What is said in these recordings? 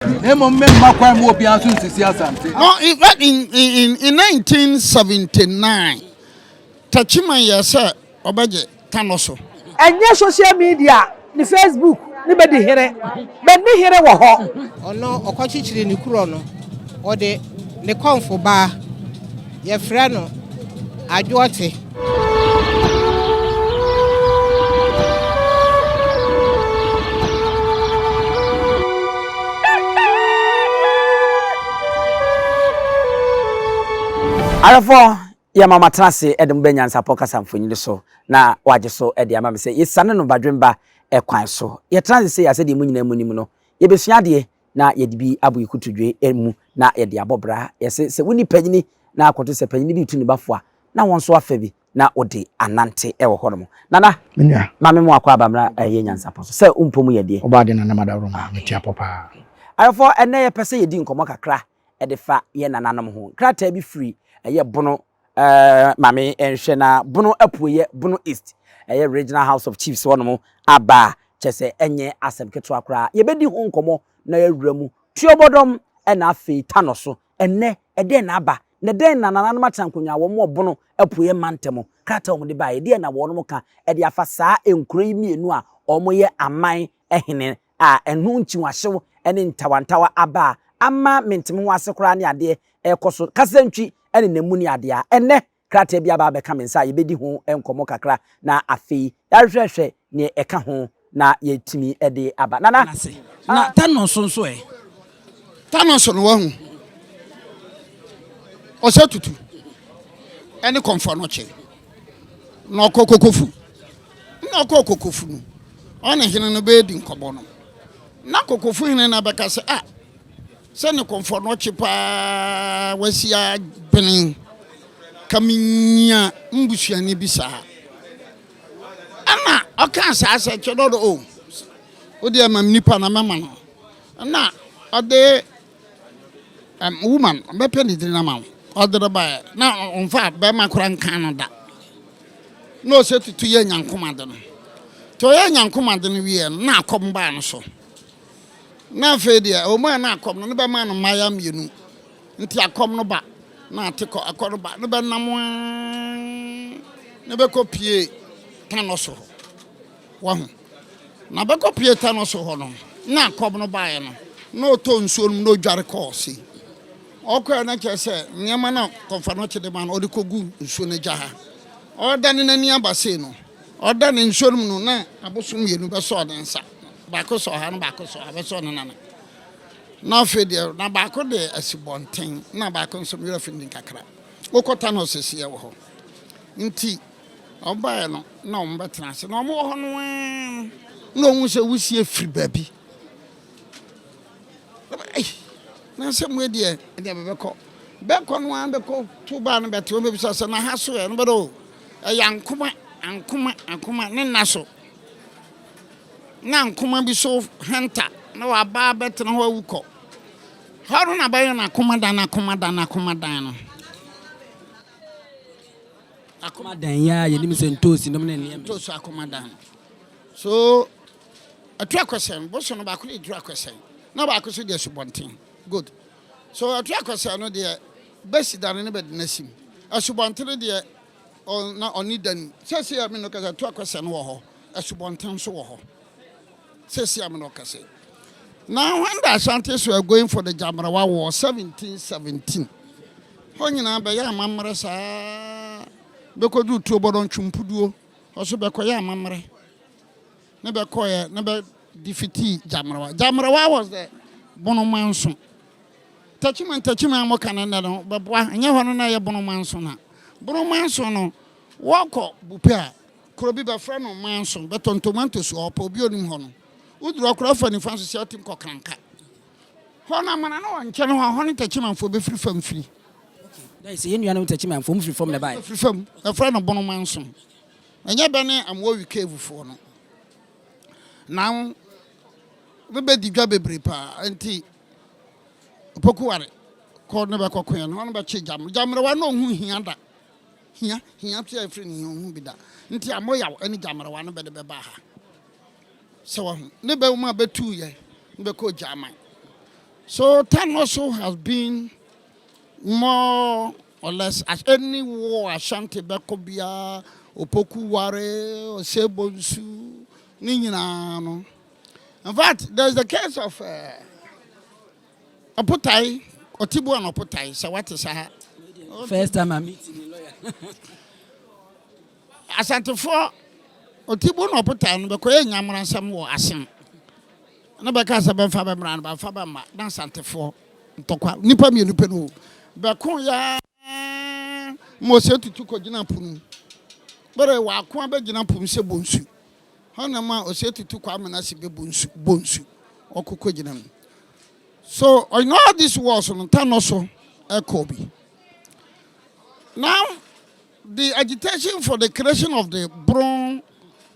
No, in 1979, Tachima yasa obaje Tanoso. And yes, social media, the Facebook, nobody here, but me here wo ho. Ono okochichiri ni kuro no. Ode ne konfo ba ye frɛ no adwote. Arafo ya mama trase edem be Nyansapo kasa mfonyini so na waje so ede ama me se yesane no badwemba ekwan so ye trase se yase de mu nyina munim no ye besua de na ye de bi abo ikutudwe emu na ye de abobra ye se woni panyini na akoto se panyini bi tuni bafoa na won so afa bi na ode anante e wo hono nana menua mame mu akwa abamra ye Nyansapo so se umpomu ye de oba de na madawro ma metia papa Arafo ene ye pese ye di nkomo kakra e de fa ye nananom ho krata bi free eye bono mame enhwe na bono apuye bono east eye regional house of chiefs wono aba chese enye asem keto akra ye bedi ho nkomo na yawuramu Tuobodom na afi Tanoso enne ede na aba ne den na nananom atankonwa wo mo bono apuye mantemo krata wo de ba ye de na wo no ka ede afa saa enkuro yi mienu a omo ye aman ehene a enu nchiwahyew ene ntawantawa aba ama mentemu ho asekora ne ade ekoso kasantwi ene namuni ade a enne krata bia ba be ka mensa ye bedi ho enkomo kakra na afi yahwehwe ne eka ho na yetimi ede aba nana na Tanoso so Tanoso no wahu osatutu ene komfo no che na okokokofu na okokokofu no ona hene no be di nkobo no na kokofu hene na beka se se ne komfo no che pa wasia benin kaminya mbusuani bisa ana oka sa se che do o odi am nipa na mema no na ode woman be pen di na ma ode ba na onfa be makora nkan no da no se tutu ye nyankomade no to ye nyankomade no wie na akom ba no so na fe dia o ma na akom no be ma no maya mienu nti akom no ba na atiko akoro ba no be nam ne be kopie Tanoso wahu na be kopie Tanoso ho no na akom no ba ye no no to nsuo no dware kosi okwa na kese nyama na komfa no chede ma no odi kogu nsuo no jaha oda ne nani abase no oda ne nsuo no na abosom yenu be so de nsa ba ko so ha no ba ko so ha be so no nana na fe de na ba ko de asibonten na ba ko so mira fe ndin kakra okota no sese wo ho nti oba no na o mbetena se na o mo ho no na o nse wusie firi babi na se mu de beko no an beko to ba no bete o mebisa se na ha so e no bedo yankoma ankoma ne naso na ankoma bi so henta na wa ba betena ho awuko haru na ba na ankoma dan no akoma dan ya ye nim se ntosi nom na ne ntosi akoma dan so atwa kwesen bo so no ba ko le dura kwesen na ba ko so de subonten good so atwa kwesen no de besi dan ne be de nasim asubonten de na onidan sese am no kasa atwa kwesen wo ho asubonten so wo ho sese am no kasa now when the Ashantis were going for the Jamrawa War 1717 honyina be ya mamre sa be ko du Tuobodom chumpuduo oso be ko ya mamre ne be ko ye ne be defeat Jamrawa was the Bono-Manso tachima mo kanana no be boa anya hono na ye Bono-Manso na Bono-Manso no wako bupea krobi be fra no manso be tontomanto so opo bi onim hono uduro kura fa ni fanso sia tim kokranka hono amana no nche no hono tachima mfo be free fam free dai se yenu yana tachima mfo free fam na bai free fam e fra no Bono-Manso anya be ne amwo wi cave fo no now we be digwa bebre pa anti pokuware ko ne be kokon no hono be che jamre wa no hu hia da hia pia free ni hu bi da nti amoya ani jamre wa no be de be ba ha so ne be ma betu ye be ko jaman So Tanoso has been more or less as any war Ashanti Bekobia, Opoku Ware, or Sebonsu, Ninyana. In fact, there's the case of Apotai, Otibu and Opotai. So what is that? First time I'm meeting the lawyer. Asante for Otibu and Opotai, because Yamaran some war asim. Na baka sa ben fa be mran ba fa ba ma dan sante fo ntokwa nipa mi nipa no be kon ya mo se tutu ko gina punu bere wa kon ba gina pum se bonsu hana ma o se tutu kwa amena se be bonsu okoko gina. So I know this was on Tanoso Ekobi. Now the agitation for the creation of the Bron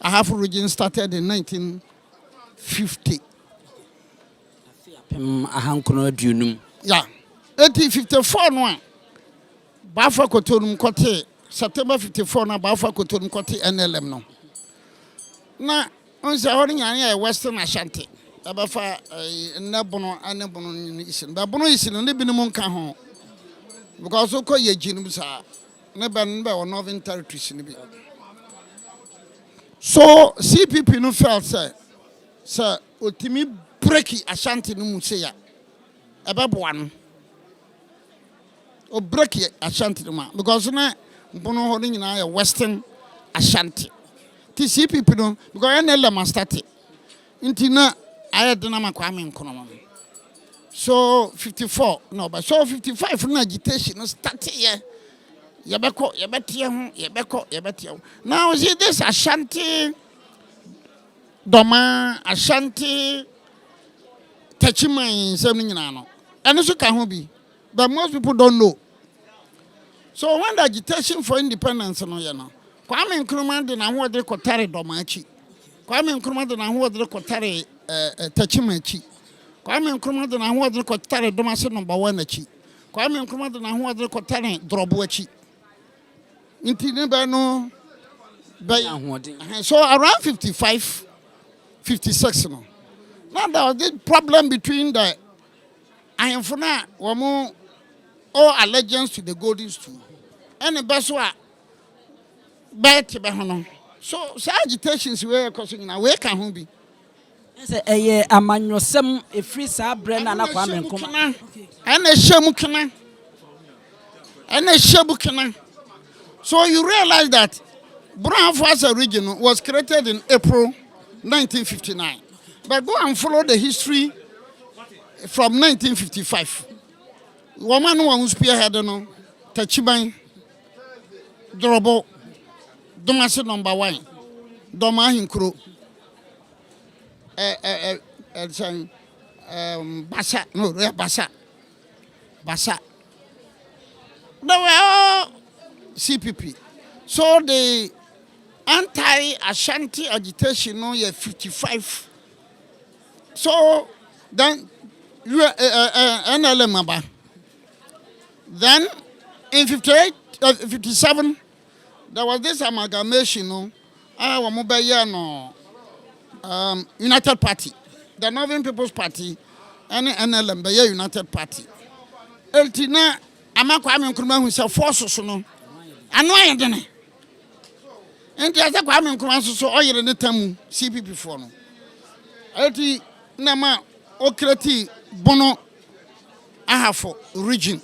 Ahafo region started in 1950. Yeah, 1854 no Bafa Kotonum Kote September 54 na Bafa Kotonum Kote NLM no. Na onse hori nyane Western Ashanti. Abafa Bono isin. Ba Bono isin ne binom nka ho. Because ko ye ginum sa ne ben be o Northern Territories ni bi. So CPP no felt say otimi breaki Ashanti no mu say ya. Ebeboa no. O breaki Ashanti no ma because na Bono ho nyina ya Western Ashanti. Ti CPP no because NLM start inti na ayedena makwame nkono. So 54 no but so 55 na agitation no start here. Yebeko. Now see this Ashanti Doma Ashanti Techiman same nyina no. And so can ho bi. But most people don't know. So when the agitation for independence no you know. Kwame Nkrumah de na ho de kotare Doma achi. Kwame Nkrumah de na ho de kotare Techiman achi. Kwame Nkrumah de na ho de kotare Doma se number 1 achi. Kwame Nkrumah de na ho de kotare Drobo achi. Inti ne ba no so around 55 56 no. Now there was this problem between the Ayemfuna wamo all allegiance to the Golden Stool. And the best one bet be hono. So agitations were causing na we can be. Say eye amanyosem e free sa bre na na Kwame Nkrumah. Ene shebu kana. So you realize that Brown as a region was created in April 1959. But go and follow the history from 1955. Woman who spearheaded no Tachiban Drobo Domase number 1 Doma Hinkro Basa. They were all CPP. So the anti-Ashanti agitation no year 55. So then you NLM aba. Then in 58 57 there was this amalgamation no United Party, the Northern People's Party and NLM the United Party. Eltina Kwame Nkrumah who said forces no annoying dene. And the other Kwame Nkrumah so all your netamu CPP for no. Elti nama okreti Bono Ahafo region.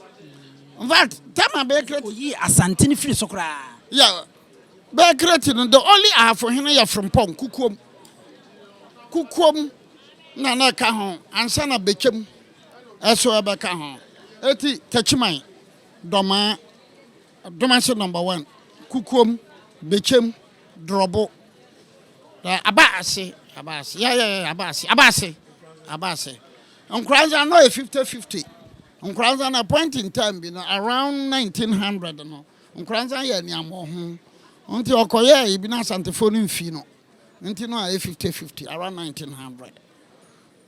In fact, Tama Bakery Yi asantini free sokra. yeah. Bakery the only Ahafo hina ya from Pong Kukwom na na ka ho ansa na bechem eso ebeka ho. Eti Techiman Doma se number 1 Kukwom bechem Drobo Abase Nkranza no 50-50. Nkranza na point in time be no around 1900 no. Nkranza ye ni amo ho. Unti okoye ibi na Santefo no mfi no. Unti no 50-50 around 1900.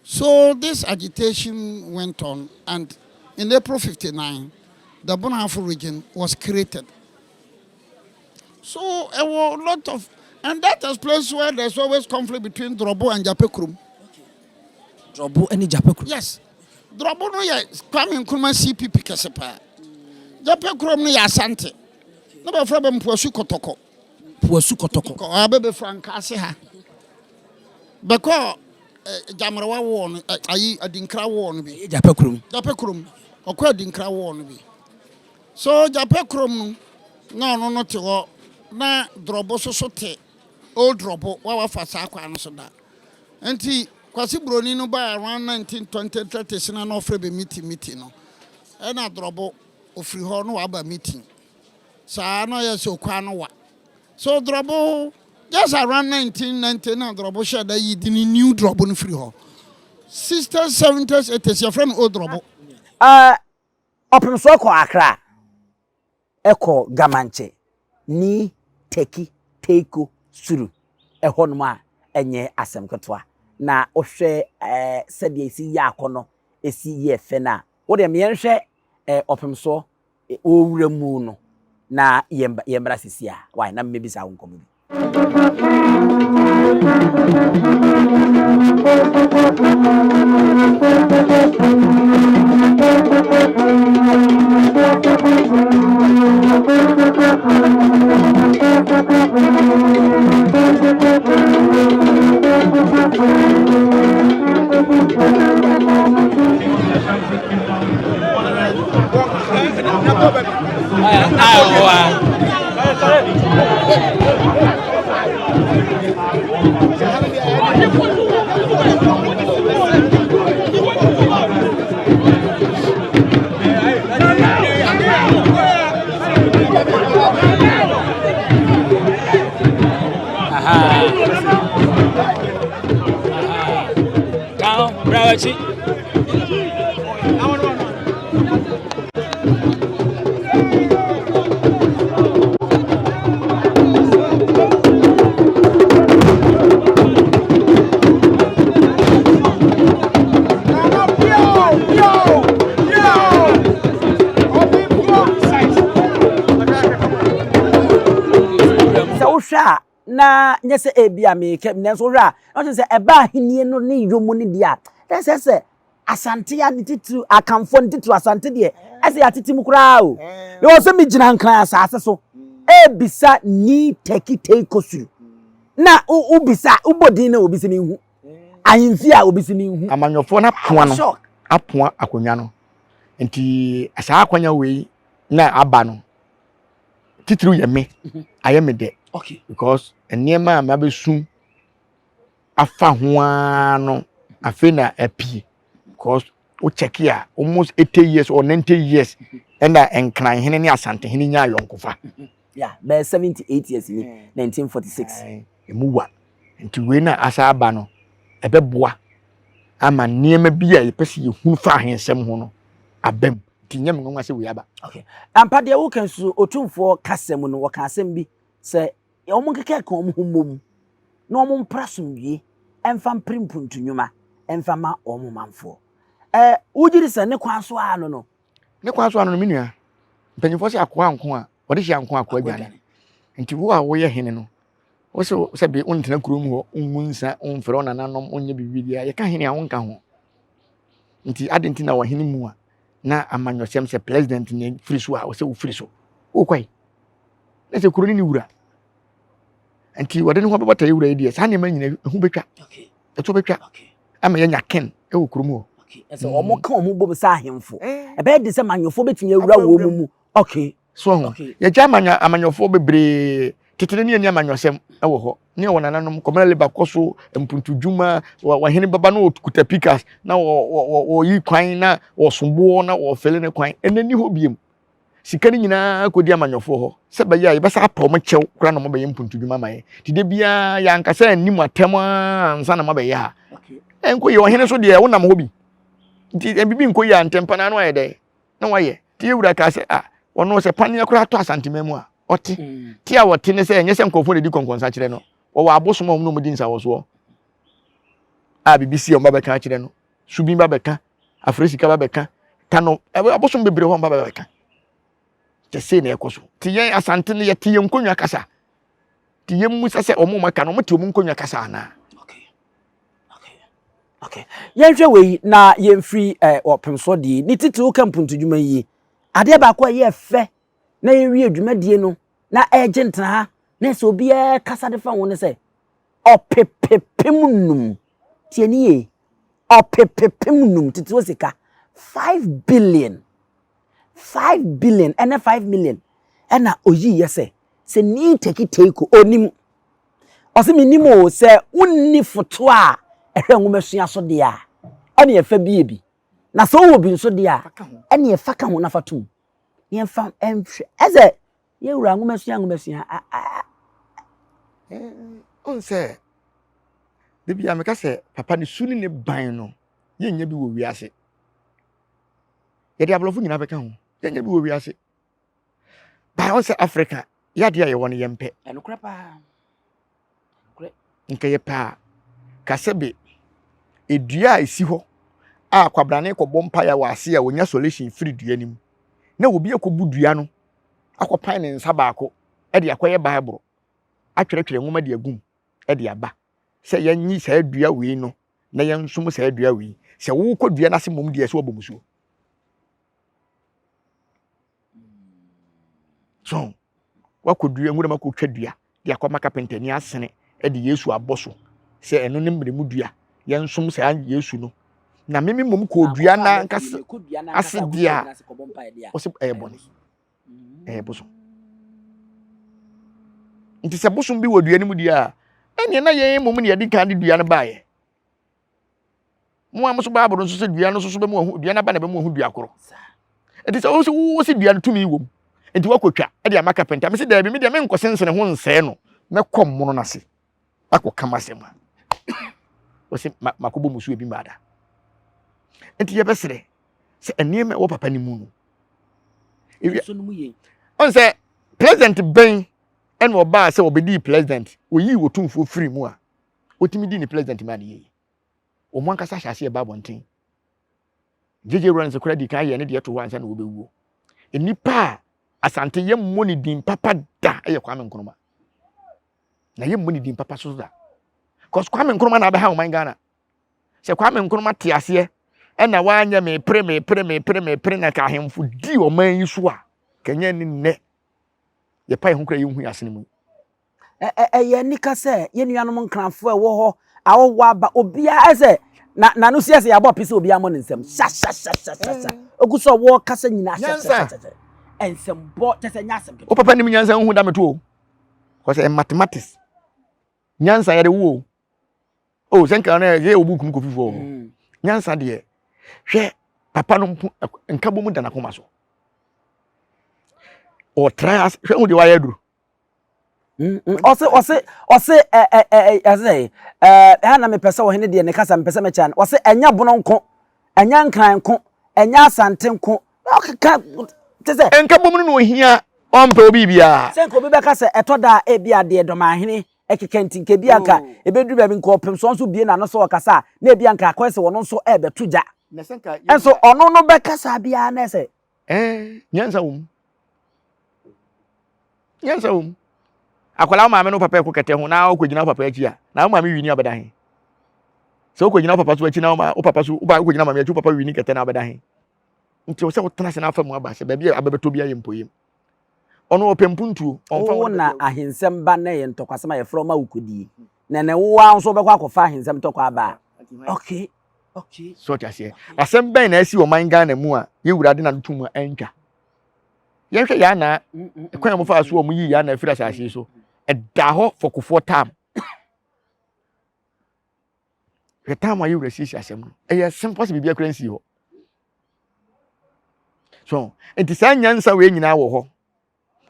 So this agitation went on, and in April 59 the Bono-Ahafo region was created. So there were a lot of, and that is place where there's always conflict between Drobo and Japekrum. Drobo and Japekrum. Yes. Drobo no ye Kwame Nkrumah CPP kesepa. Jape krom no ya Asante. No be fra be mpoasu kotoko. Puasu kotoko. Ko abebe franka ase ha. Beko jamrawa wo no ayi adinkra wo no bi. Jape krom. Jape krom. Okwa adinkra wo no bi. So Jape krom no no te ho na drobo so te old drobo wa fasa akwa no so da. Enti kwasi broni no ba around 1920 sina no ofre be meeting no. E na drobo ofri ho no wa ba meeting. Sa no yes okwa no wa. So drobo just around 1990 na drobo share that yi the new drobo no free ho. 60s 70s 80s your friend old drobo. Opemso ko Accra. Eko Gamanche. Ni teki teiko suru. Ehonum a enye asem ketwa. Na ohwe sede esi ya akono esi ye fe na. Wo de me yenhwe Opemso owura mu no. Na yembra sisia. Why na maybe sa wonkomo bi. Na nyese ebia me kem nenso hwa no se eba ahenie no ne yomu ne dia se Asante ya titru akamfo titru Asante de ase ya titim kura o yo se mi gina nkan asase so ebisa ni teki kosuru na ubisa ubodin na obisi ni hu ahimfi a obisi ni hu amanyofo na poa no apoa akonwa no enti asa akwanya we na aba no titru ye me ayeme de. Okay. Because enema ma besu afa ho ano afena Appiah because o check here almost 80 years or 90 years and enkran hene ne Asante hene nya yonkofa. Yeah, by 78 years in 1946. Emuwa nti we na asa aba no ebeboa ama niema bia yepese yehunu fa ahensem ho no abem tinyam ngonwa se we aba. Okay. Ampa de wo kan su Otumfuo kasem no wo kan asem bi se omo keke kan omo humom na omo mprasomwie emfa mprimpuntu nnwuma emfa ma omo manfo wujiri se ne kwan so ano no ne kwan so ano no menua mpanyifo se akoa anko a wode hia anko akoa gane nti wo a wo ye hene no wo se be untena kurom ho unmunsa unfere onananom onye bibidia ye ka hene a wonka ho nti adenti na wo hene mu a na amanyosem se president ne free so a wo se wo free so wo kwai na se kuroni ni wura nti wode ne ho bebata ye wura edi sa ne ma nyina hu betwa. Okay. Eto betwa. Okay. Ama ye nya ken e wo kurom ho. Okay. Ese omo kan omo bo sa ahemfo e be de se manyofo betumi awura wo mu. Okay. So ho ye ja amanyofo bebre tetene ne amanyosem e wo ho ne wo nananom komala leba koso mpuntu dwuma wa hene baba no kuta pikas na wo yi kwan na wo sombo na wo fele ne kwan enani ho biem sika ni nyina kodi amanyofo ho se ba ya yebasa apa mo kyew kura na mo be mpuntu dwuma maye ti de bia ya nkasa anim atem ansa na mo be ya enko ye ohene so de wonam ho bi nti embibi nko ya ntempa na no aye de na waye ti ewura ka se wono se pania kura to asantememu a oti ti a wote ne se enye se nkofo de di konkonsa kire no wo wa abosom om no mudi nsa wo so a BBC o mabeka kire no subin babeka afresika babeka tano abosom bebre ho babeka te se na ekoso ti yen Asante ne ye ti yen konwa kasa ti yen mu sese omo maka no mo ti omo konwa kasa na. Okay. Okay. Okay. Yɛnhwɛ wei na yɛmfiri ɔpemso de ni titi wo kampu ntudwuma yi. Ade ba ko ye fɛ na yɛwie adwumadie no na ɛgye ntena ha na sɛ obi kasa de fa wo ne sɛ ɔpepepem num tieni ye ɔpepepem num titi wo sika 5 billion and 5 million ɛna oyi yɛ sɛ ni take onim ɔsɛ minim o sɛ unni foto a ehwe nwomesua so de a ɛne yɛfa bi na sɛ wo bi nso de a ɛne yɛfa ka ho na fatum yɛmfa ɛmhwɛ ɛsɛ yɛwura nwomesua on sɛ de bia meka sɛ papa ne suni ne ban no yɛnya bi wɔ wiase yɛde ablɔfo nyina bɛka ho yɛnya bi wɔ wiase ba on sɛ Africa yɛade a yɛwɔ no yɛmpɛ ɛnokra paa nke ye pa kasebe edua a esi hɔ a kwabrane kɔbɔ mpa ya wase a wonya solution free dua nim na obi akɔbu dua no akɔpan ne nsa baako e de akɔyɛ bible atwerɛtwerɛ nwoma de agum e de aba sɛ yanyi saa dua wei no na yansom saa dua wei sɛ wo kɔ dua na se mom de ɛso obomusuo so wakɔdua nwura makɔtwa dua de akɔma kapentani asene edi Yesu aboso se eno ne mremu dua yensom se an Yesu no na meme mom ko dua na nkase ase dia o se boni boso nti se boso bi wo dua ne mu dia ene na yen mom ne yedi kan de dua ne baaye mo amso ba aboro nso se dua no so be mu hu dua na ba na be mu hu dua koro enti se wo se dua no tumi wom enti wakotwa e de amaka penta me se da bi me de me nkosensene ho nsɛ no me kom mono na se ako kama sema wose makobo musu ebi mada enti ye besere se enema wo papa ni mu no so no mu ye on se president ben en wo ba se obedi president oyi Otumfuo free mu a otimi di ni president man ye o mo ankasa hyase e ba bonten jeje runs kura di kan ye ne de to wansa na obewuo enipa asante ye mo ni din papa da ye Kwame Nkrumah na ye mo ni din papa so da cause Kwame Nkrumah na be ha o man Ghana se Kwame Nkrumah te ase e na wanya me pre na ka hemfo di o man yi so a kanya ni ne ye pa ho kra ye hu ase ne mu ye nika se ye nuanom nkranfo e wo ho awo aba obia ese na no siase ya bo pese obia mo nsem sha oguso wo kasa nyina sha ensem bo tese nyasem o papa nim nyansa hu da meto o cause mathematics nyansa yare wo o senka na ye obuku mu kofifo nyansa de hwe papa no nka bomu da na koma so o try as hwe hu de wa yaduru ose na me pese wo hene de ne kasa me pese me chan ose enya bono nko enya nkran nko enya asante nko okaka tese enka bomu no ohia ompa obi bia senka obi be kasa etoda e bia de domahene ekekentinke bia nka ebedu bia nko opem so nso bie na no so kasa na bia nka akwese wono nso e betuja na senka enso ono no be kasa bia na se nyansa akwala maame no papa ekokete ho na okogina papa achi a na maame wini abeda he se okogina papa so achi na o papa so uba okogina maame achi papa wini kete na abeda he nti o se wotena se na afa mu aba se ba bia abebeto bia ye mpoyem ono opempuntuo onfa wona ahensem ba na ye ntokwasema ye froma ukodi na ne wo anso be kwa kofa ahensem tokwa aba okay so tiase asem ben na asi o man Ghana mu a ye wurade na ntum antwa ye hwe ya na kwan mo fa so o mu yi ya na afira asase so da ho for time the time you receive asem e simple se bibia currency ho so enti sa nyansa we nyina wo ho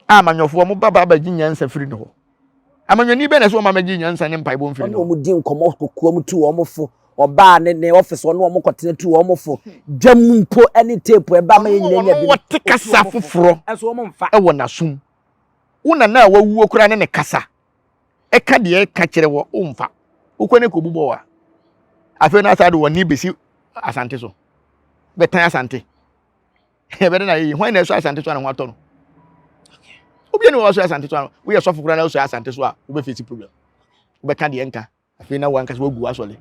amanyofo mo baba ba gi nyansa firi ne ho amanyoni be na so ma magi nyansa ne mpai bo mfiri ne ho mo di nkomo kokuo mu tu o mo fo oba ne office ono mo kotene tu o mo fo jamumpo any tape e ba ma nyina nya bi wo te kasa foforo enso o mo mfa e wo nasum una na wawuo kura ne kasa eka de eka kire wo umfa ukone ko bubo wa afi na sadu woni besi asante so betan asante e be na yi hwan na so asante so na ho ato no obi ne wo so asante so we so fukura na so asante so a wo be face problem wo be ka de enka afi na wanka so wagu asole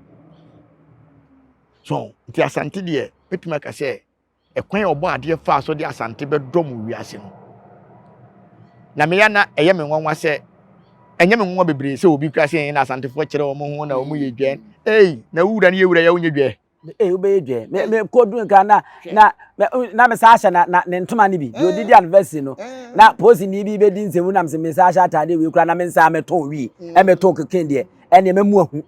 So nti asante de betuma ka se ekwan obo ade fa so de asante be dom wiase no na me ya na eye me nwanwa se enye me nwanwa bebre se obi kra se yen na asante fo kire omo ho na omo ye dwen na wura na ye wura ya onye dwe ube dwe me kodu nka na me sa asha na ne ntoma ni bi de odidi anniversary no na posi ni bi be di nsemu na me sa asha atade we kura na me nsa me ton wi e me ton keken de ene me mu ahu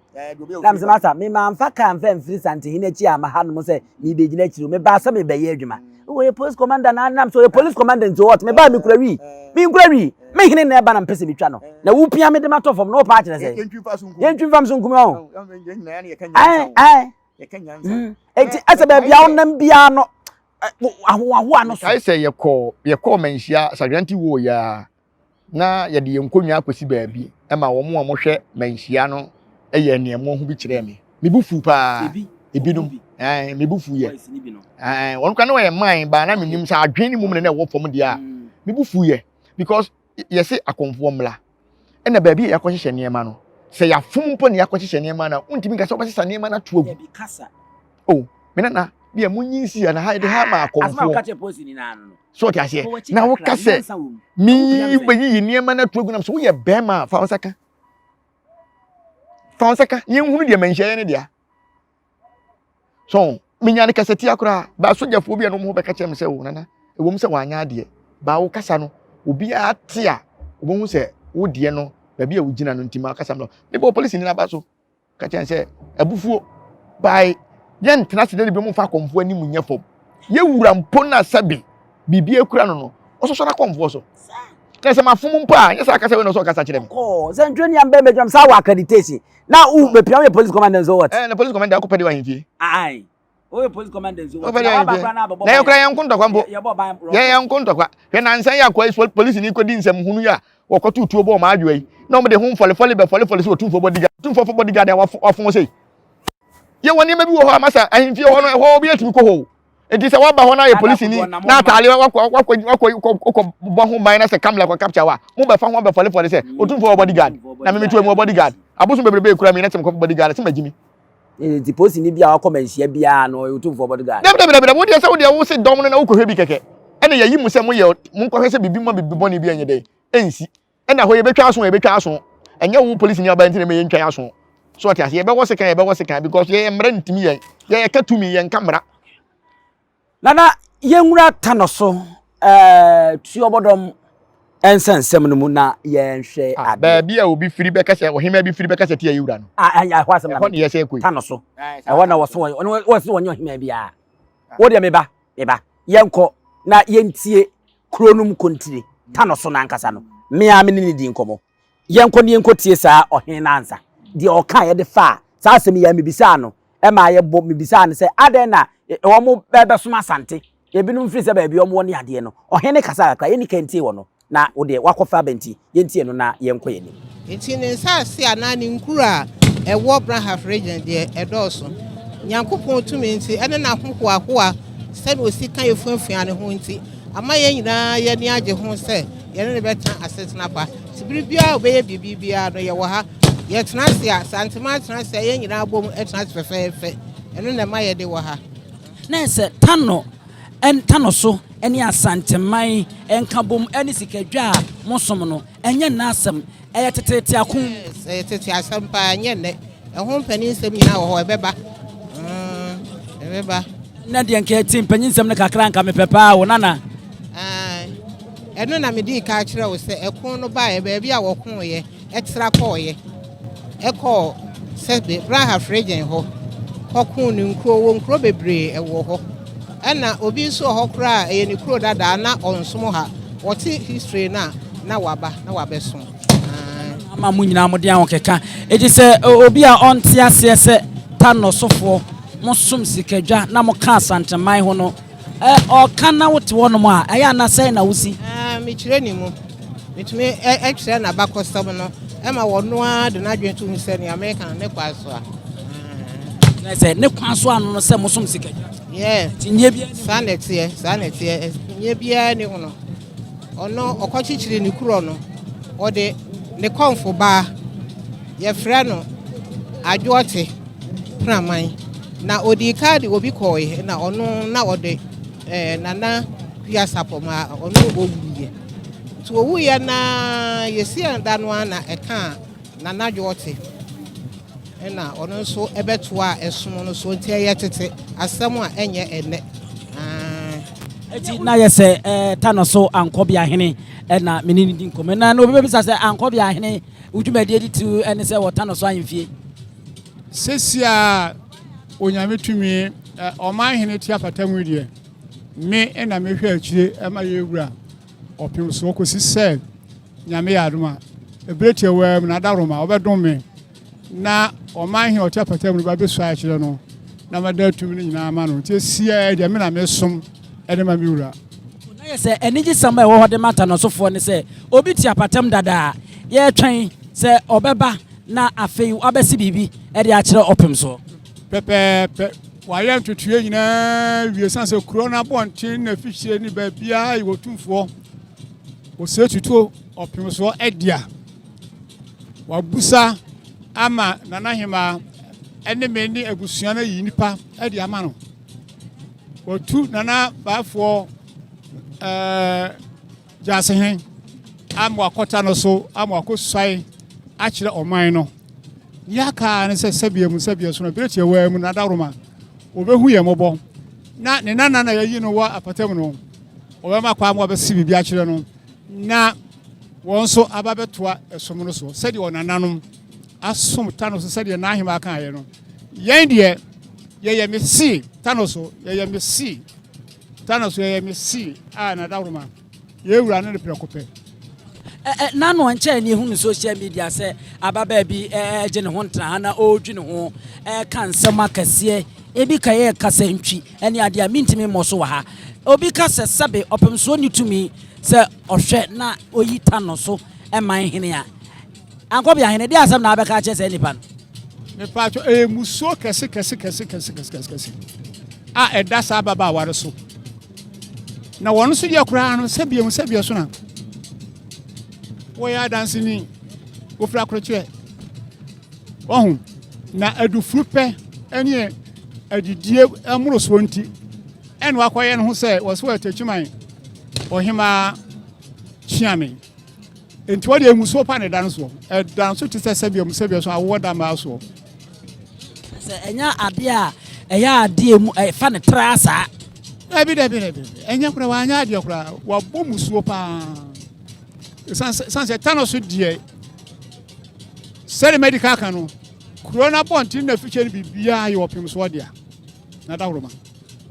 na me masa me ma mfa ka mfa mfiri sante hina chi ama ha no se ni be gina chiro me ba sa me be ye adwuma we police commander na nam so police commander nti what me ba me kura wi me hine na ba na mpese bitwa no na wo pia me de ma to fom no pa kire se yentwi fam so nkumi o eti asa ba bia onam bia no aho ano so kai se ye call manhia sagranti wo ya na ye de yenkonwa akosi baabi e ma wo mo hwe manhia no ye niemo ho bi kire me bufu pa ebinum me bufu ye won kwa na we man ba na menim sa adwen ni mum na wo fom dia me bufu ye because ye se akonfo mla e na baabi ya kwahye niema no se ya fum mpo ne ya kwahye niema na untimi ka se obase niema na tuogu oh menana bia munyisi na ha de ha ma akonfo so ti ase na wo ka se mi gbeyi niema na tuogu na so wo ye bema fa onsaka yen hunu de manhye ne dia so minya ne kaseti akura ba so jafo bia no mo be ka chem se wo nana ewom se wanya ade ba wo kasa no obi atia obo se wo de no ba bia wo gina no ntima kasa no ne bo police ni na ba so ka chem se abufuo bai yen tena se de bi mo fa komfo ani munya fom ye wura mpo na sabi bibia akura no ososo na komfo so kase ma fom mpo a yesa kasa we no so kasa kire me se ntweni am be medwam sa wa accreditation na u be pia police commander so what na police commander akopede wa himfie o police commander so what na ye kura yan kunto kwa mbo ye yan kunto kwa hwe na nsan ya kwa police ni kodi nsam hunu ya wokoto tuobo ma adwo yi na mo de hu fole so Otumfuo bodyguard ya wafon sei ye woni ma bi wo ho amasa ahimfie ho no ho obi atimi ko ho enti se waba ho na ye police ni na atale wakọ bo ho ban na se kamla kwa capture wa mo be fa ho be fole se Otumfuo bodyguard na me metu mo bodyguard aboso bebrebe kura me na tem ko bodyguard se magimi the post ni bia wa menhia bia no Otumfuo bodyguard debdebdebdeb wo de se wo de wo se dom no na wo ko hwe bi keke ene yayi mu se mo ye mo ko hwe se bibi mo bibi boni bi enye de ensi ena ho ye betwa aso enye wo police ni aba ntine me ye ntwa aso so ati ase ye be wo se kan because ye mra ntimi ye ka tumi ye nkamra nana yenwura Tanoso Tuobodom ensensem no mu na ye nhwe ade ba bia obi firi be kase wo hema bi firi be kase tie yura no ya hwasem na ne ye se koi Tanoso wona wo so wonyo hema bia wo de meba yenko na yentie kronum kontire Tanoso na nkasa no me a me ni di nkomo yenko tie saa ohen na ansa de oka ye de fa saa asem ya mebisa no e ma ye bo mebisa no se aden na wo mo bebe soma sante ebinum firi se ba bi wo mo ne ade no ohen ne kasa akra ye ni kantie wo no na wo de wakofa benti yentie no na yenko ye ni enti ne saase anani nkura ewo Brahaf region de edoso nyankopon tumi enti ene na hohoa se no sika ye fuafua ne ho enti ama ye nyina ye ni age ho se ye ne beta asetena pa sibiribia obeye bibibia no ye wo ha ye tenasia santima tenasia ye nyina bom etena fefefe eno na ma ye de wo ha na se Tanoso eni asanteman enka bom eni sikadwa mosom no enye na asem eye tetete akon tete asem pa enye ne ehon panin sem nyina wo ho ebeba na de enka tim panin sem ne kakra nka me pepa wo nana eno na me di ka kire wo se ekon no ba e ba bia wo kon ye etra ko ye eko se Brahaf region ho kokun ni nkro bebre e wo ho ana obi nso ho kra e ni kro dada na onsom ha wote history na waba beso ama munyina mo de an keka eji se obi a onte ase se Tanosofo mosom sikadwa na mo ka santeman ho no o kana wote wono mo a eya na sai na wusi mi kire ni mu mitumi kire na ba custom no e ma wono a de na dwen tu nse ni America ne kwaso a na se ne kwaso anu no se mosom sikadwa tinye bia sanetie nye bia ni hono ono okochichiri ni kuro no ode ne konfo ba ye frɛ no adwote praman na odi card obi koy na ono na ode nana Nyansapo ma ono owuye to owuye na yesi anda no na eka nana jote na ono so ebeto a esom no so ntia yetete asem a enye ene eti na yese Tanoso ankobia hene na menini din kom na obi be say ankobia hene udwumadi editu ene say Tanoso anfie sesia onyame tumi oman hene tia patamu die me na mehwe akire ema yewura opim so kosi sel nyame yadoma ebreti ewam na daroma obedom me na oman hene tia patamu ba be so akire no na mada tumi ni nyina ama no tie sia de me na mesom ede ma miwura na yese eniji samba e wo hode mata no sofo ne se obi tia patam dada ye twen se obeba na afei abesi bibi ede akire opim so pepe wayam tutue nyina wie sanse corona bontin na fichie ni ba bia iwo Otumfuo wo se tutuo opim so edia wabusa ama nanahima ene meni abusuana yi nipa ede ama no wotu nana bafo jasehen amwa kota no so amwa kosai akire oman no yaka ne se sebie so no bireti ewam na daroma obehu ye mobo na ne nana na yayi no wa apatam no obema kwa amwa be sibi bi akire no na wonso ababetoa esom no so sedi onananom asom Tanoso sedi na ahima kan aye no yen de ye mesi Tanoso ye mesi Tanoso ye mesi na daroma ye wura ne prekope nano anche ni hu ni social media se ababa bi je ne ho ntra na odwi ne ho kan sema kase ebi ka ye kase ntwi ene ade a mintimi moso wa ha obi ka se sabe opemso ni tumi se ohwe na oyi Tanoso man hene a ankobia hene de asem na abeka che se nipa no me pacho muso kese eda sa baba ware so na wonu so dia kura no sebie so na wo ya dance ni wo fra kroche ohun na adufuru pe ene adidie amuro so nti ene wakoye no ho se wo so atachuman ohima chiame enti wo de muso pa ne dan so ti se sebie so awo da ma so se enya ade a eya ade mu fa ne trasa ebi enya kura wa anya ade kura wa bɔ musuo pa sanse Tanoso die sere medical kan no corona bontin na fiche bibia ye opim so dia na dawroma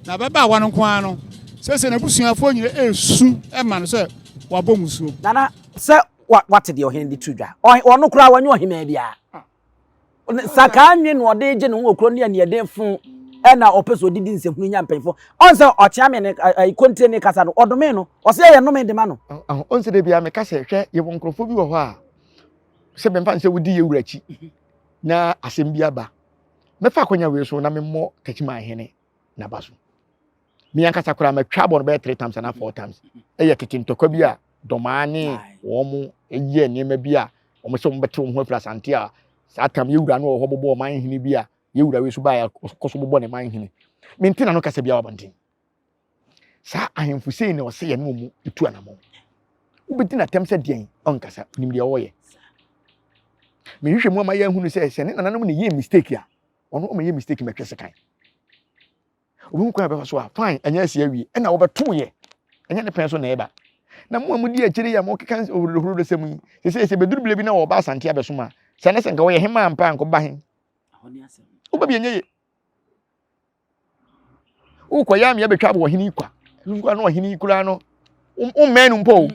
na baba wa no kwa no sese na busuafo nyire esu e ma no se wa bɔ musuo nana se what the ohen di tudwa ono kura wanyo ohima bia saka nwe no ode je no okro ne ne de fun e na opeso didi nsehunu nya mpanfo onse ochia me ne kontie ne kasa no odome no ose ye no me de ma no onse de bia me kasa hwe ye wonkrofo bi wo ho a se be mfa nse wudi ye wurachi na asem bia ba me fa konya we so na me mo kachima hene na baso me yankasa kura me twa bo no be 3 times and 4 times e ye kitintokwa bi a domane wo mo eye niema bi a wo mo so mo bete wo ho afra sante a satam ye wura no wo ho bobo man hene bi a ye wura we so ba ya koso bobo ne man hene mentina no kasa bia wabantin sa ahemfu sei ne o se ye no mu etu anamo ubedi na tem se den on kasa nim de wo ye me hwehwe mu ama ye hunu se se ne nananom ne ye mistake a ono o me ye mistake me twese kan obi nkwa be so a fine anya se awie e na wo beto ye anya ne pen so na eba na mu amudi akire ya mo kekan ohuru semu se beduru bile bi na wo ba asante abesoma se ne se nka wo ye hema ampa anko ba hen ahoni asem wo ba bi enye wo kwa ya me betwa bo hini kwa nkwa no hini kura no menu mpo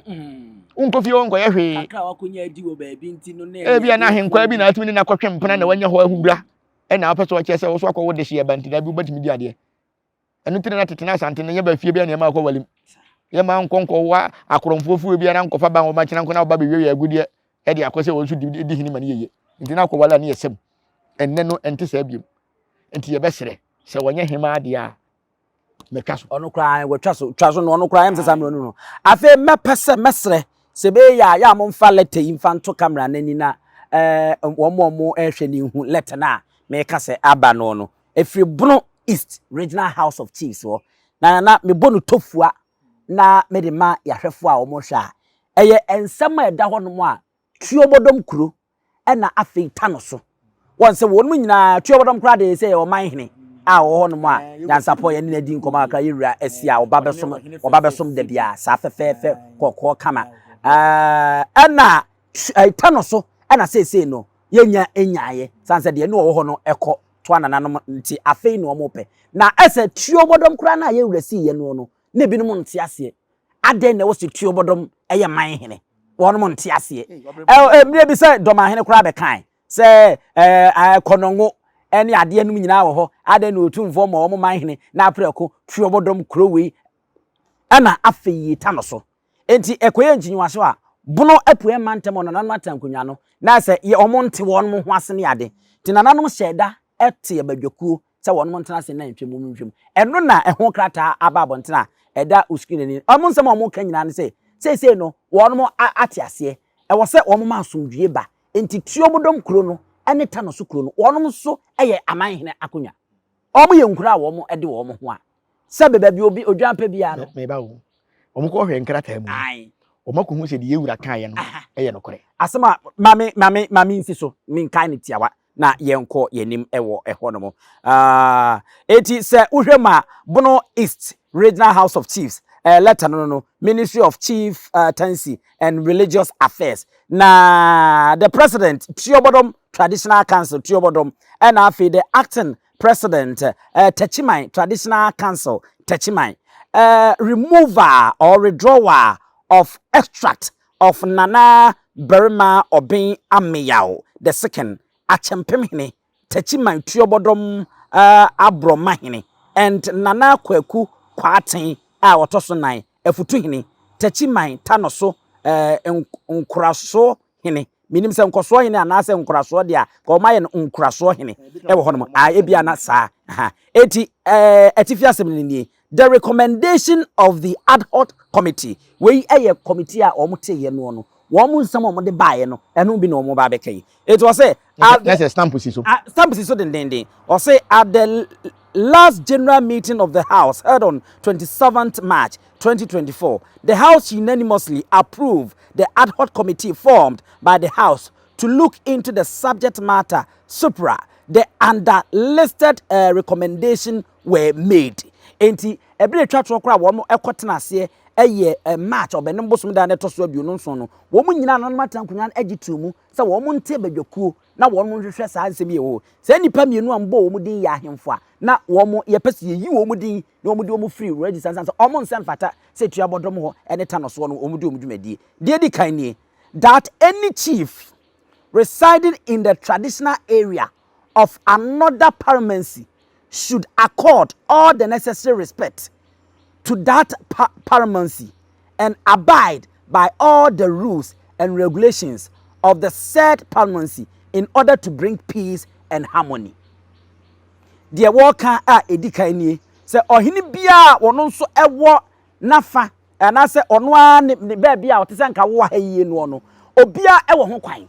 unkofi onko ye hwe aka wakonya adi wo ba bi nti no na e bia na henkwa bi na atumi na kwatwe mpena na wanya ho ahubra e na apeso o chese wo so akọ wo de hye banti da bi batimi di ade enu tiri na tetena asante na ye ba fie bia na ma akọ walim ye ma nkonko wa akoromfofu bia na nkofa ban wo ma kina nkona wo ba be wie agudie e de akọ se wo so di hini ma ne yeye nti na akọ wala ne yesem enne no ente sa biem enti ye besere se wanya hema ade a mekaso ono kra we twaso no ono kra em sesa mro no afa mepese mesre se be ya momfa lete infanto camera nani na wo mo ehwe ni hu lete na me ka se aba no no efiri bunu East Regional House of Chiefs wo na me Bono-Tofua na me de ma yahwefo a omo hwa eye ensem a eda ho no mo a Tuobodom kuro na afei Tanoso won se won mu nyina Tuobodom kura de se o man hene a wo ho no mo a Nyansapo ye ne di nkoma akra yewura asia oba besom da bia sa fefefe kokko kama na Tanoso na se no yenya enyaye sanse de ne wo ho no ekọ to anananom nti afei no omo pe na ese Tuobodom kura na yewura si ye no na binom nte ase aden na wo se Tuobodom eye man hene wonum nte ase mire bi se doma hene kura be kan se konongo ene ade anum nyina wo ho aden na Otumfuo ma wo man hene na apreko Tuobodom krowe ana afei Tanoso enti ekoye nkinwase a bono apue mantem no nanu atankonwa no na se ye omo nte wonum ho ase ne ade ti nananum hyeda ete abadwakuo se wonum ntena se na ntwemu ntwem eno na eho krata aba abontena eda uskinani omo nsem omo ka nyina ne se no wonum ate ase e wo se omo masomdue ba enti Tuobodom kuro no ene Tanoso kuro no wonum so eye amanhene akonya omo ye nkura womo ede womo ho a se beba bi obi odwampa bia no me ba wo omo ko hwe nkrata mu ai omo ko hu se de yewura kan ye no eye no kore asema mami nsi so min kan ne tiawa na yenko yenim ewo eho no mo eti se uhwema Bono East Regional House of Chiefs letter no Ministry of Chief Tenancy and Religious Affairs na the president Tuobodom Traditional Council Tuobodom and afi the acting president Techimai Traditional Council Techimai removal or withdrawal of extract of Nana Berima Obin Ameyao the second Achempemhene Techimai Tuobodom Abromahene and Nana Kweku Kwaten wotoso nan efutuhene Techimai Tanoso nkuraso hene minim se nkoso hene anase nkuraso de a ko maye nkuraso hene wo hono ebia na sa eti etifia semni the recommendation of the ad hoc committee we committee a omote ye no womu nsam omode baaye no eno bi na omo ba bekai it was say let's stamp so den or say at the last general meeting of the House held on 27th March 2024, the House unanimously approved the ad hoc committee formed by the House to look into the subject matter supra. The under-listed recommendation were made. Enti ebile twatwo kra wo ekotena ase match obenem bosom da neto so abiu no so no wo mu nyina no matankunya agitumu se wo mu nte badwakuo na wo mu hwehwe saa nsem ye wo se nipa mienu ambo wo mu din ya ahemfo a na wo mu ye pese yi wo mu din na wo mu di wo mu free ready sansan o mu nsem fata se Tuobodom ho ene Tanoso no wo mu di wo mu dwumadi de di kan ni that any chief residing in the traditional area of another paramountcy should accord all the necessary respect to that paramountcy and abide by all the rules and regulations of the said paramountcy in order to bring peace and harmony. Dear Walker edikani say ohini bia wono nso ewo nafa na say ono a ne baby a otese nka wo ha yie no no obia ewo ho kwan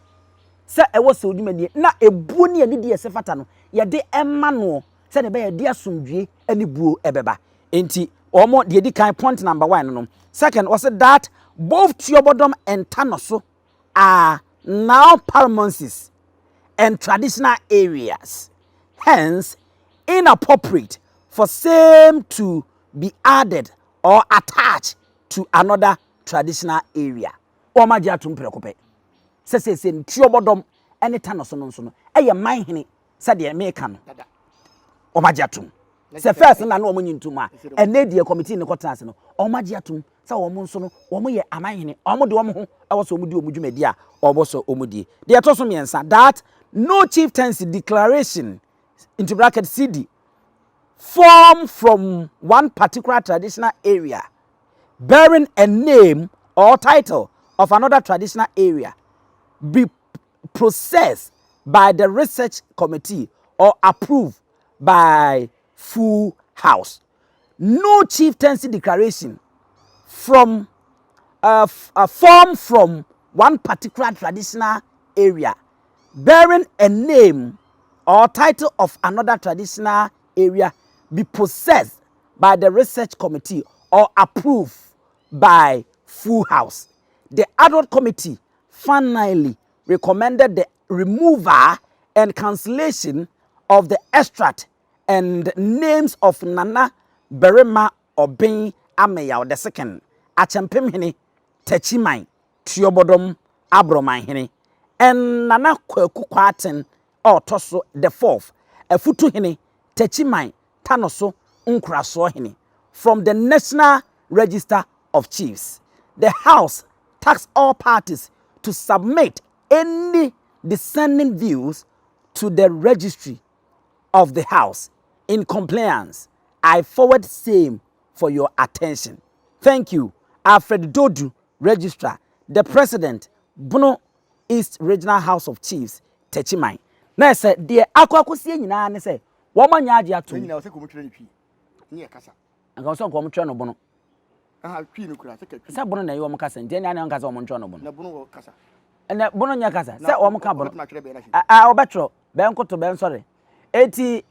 say ewo se odumani na ebuo ne ani de esefata no ye de emma no say ne be ye de asomdue ani buo ebeba enti omo the edikan point number 1 no. Second was that both Tuobodom and Tanoso are now paramountcies and traditional areas, hence inappropriate for same to be added or attached to another traditional area. Oma jatum prekope. Se Tuobodom and Tanoso no so no. Eye man hene said the American. Oma jatum. Se first na no omunyi ntuma ene die committee ne kwatase no omaje atum se omo nso no omo ye amanhene omo de omo ho ewoso omo di omudwumadi a oboso omudi de etoso miensa that no chieftaincy declaration into bracket CD form from one particular traditional area bearing a name or title of another traditional area be processed by the research committee or approved by full house. No chieftaincy declaration from form from one particular traditional area bearing a name or title of another traditional area be possessed by the research committee or approved by full house. The adult committee finally recommended the removal and cancellation of the extract and names of Nana Berema Obin Ameya the second, Achempem Hene, Techimai, Tuobodom, Abromai Hene, and Nana Kweku Kwaten or Toso the fourth, a Futu Hene, Techimai, Tanoso, Unkraso Hene, from the National Register of Chiefs. The House tasked all parties to submit any dissenting views to the registry of the House. In compliance, I forward same for your attention. Thank you, Alfred Dodu, Registrar, the President, Bono East Regional House of Chiefs, Techimai. Now, sir, dear Aquacosia, you say, woman yadia to me. And also come to Bono. I have Pino Crass. Sabono na yo mukasa ndi anya nkaza o moncho no bono na bono kasa na bono nya kasa se o muka bono obetro be nkoto be nsore eti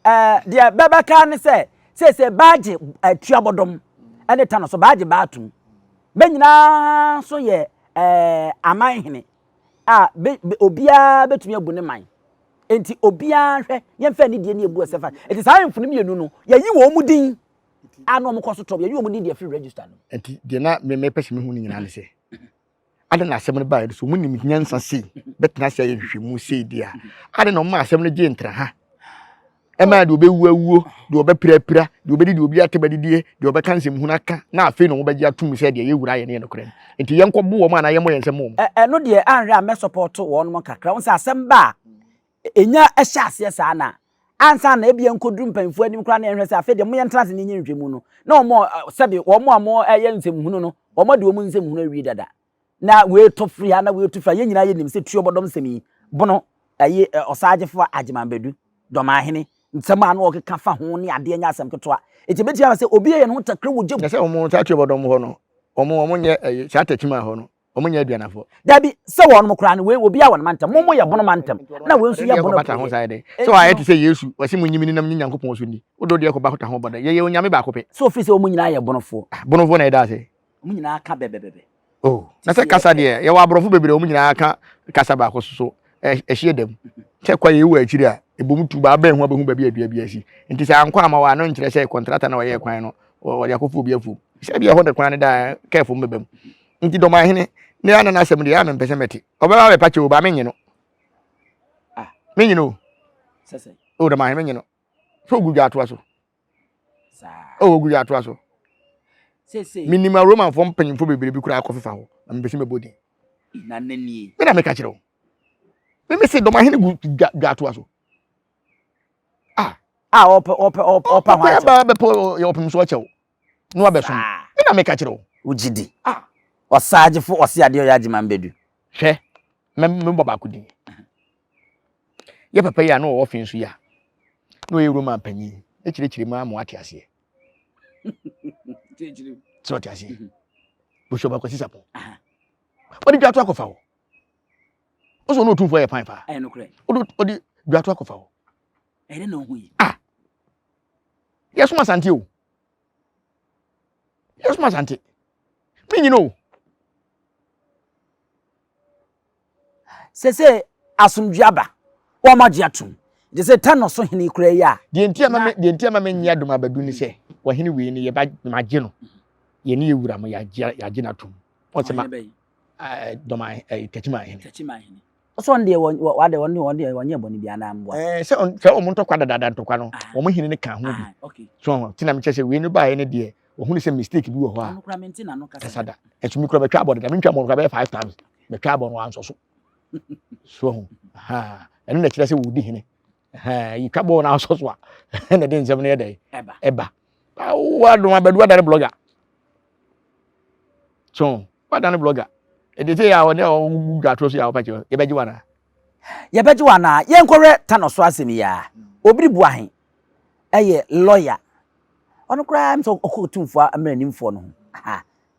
dia bebeka ne se baage Tuobodom ene Tanoso baage baatum be nyina so ye aman hene obia betumi abu ne man enti obia hwe yemfa ne die ne ebu asefa eti saa mfunu mienu no yayi wo mu din ano mo koso top ye yo mo di free register no enti de na me pese me hu ni nyina ne se ade na asem ne ba so mu ni nyansa se betena se ye hwemu se dia ade na mo asem ne je ntra ha e ma de obewu de obepirapira de obedi de obi atebadidie de obeka nsem hu naka na afi no mo beji atum se de ye wura ye ne nokre enti ye nkobo wo ma na ye mo ye nsem mo no de anhwe a me support wo no kakra won se asem ba enya ehya ase sa na ansa na ebia nkodru mpanfo anim kra na enhwe se afi de mo yentrase ne nyi nhwemu no na omo sebe omo amo eye nsem hunu no omo de omo nsem hunu awi dada na we to free na we to free ye nyina ye nim se Tuobodom semi bono aye osagefo agimanbedu domahene nsem anu okeka fa ho ne ade nya asem ketoa etibeti ya se obi ye no takre wo jem se omo ta Tuobodom ho no omo nye sa Techima ho no omo nye aduanafo dabi se won mo kra ne we obi a won mantam mo ye bono mantam na we nso ye bono bata ho side so aye te se Yesu wasi mo nyimini nam nyankopon so ni odo de ko ba ho boda ye onyame ba ko pe so fi se omo nyina ye bonofo bonofo na ida se omo nyina aka bebebebe oh na se kasa de ye wa abrofo bebre omo nyina aka kasa ba ko so ehie dem che kwa ye wu akiri a ebom tu ba ba hu abehu ba bi adua bi asi nti se anko ama wa no nkyere se contractor na wa ye kwan no wa ya ko fu bi afu se bi ho de kwan ne da careful mbebem nti domahene ne ana na asem de ya mpese meti obeba be pache oba menye no menye no sese o domahene menye no so gugu ato aso sa o gugu ato aso sese minima roman fo mpanyimfo bebere bi kura akofefa ho mpese mebodi na nani me na me ka kire o me se domahene gugu ato aso opa wa ba be po yo pim so achew no abesom me na me ka kire o ujidi osagefo ose ade yo agimanbedu hwe me boba kudi ye papa ya no wo fin so ya no ye roman panyi e chire ma mo ate ase so ate ase bo sho ba ko sisapo odi dwato akofa wo oso no Otumfuo ye pan fa no kre odi dwato akofa wo ere no hu yi yes ma sante o yes ma sante me nyino sese asumdwaba wo majiatum de se Tanoso hene kura ya de ntia ma menyi adom abadu ni se wo hene wi ni ye ba magye no ye ni ewura mo ya gye na tum o se ma doma Techima hene so onde wade wonye boni bia na mbo se o mo ntokwa dada ntokwa no o mo hene ne ka ho bi okay so tina me chese wi ni ba ye ne de o hunu se mistake bi wo ho a no kra menti na no kasada etumi kura betwa abode da mentwa mo kura be 5 times betwa abode no anso so enu na kire se wudi hene yi twabo na anso so a na de nsem ne dey eba wa do ma bedu adare blogger so wa dane blogger edite ya woni o gatro so ya opache ye beji wana ye nkore Tanoso asemi ya obiri buahen eye lawyer ono kra am so Otumfuo amranimfo no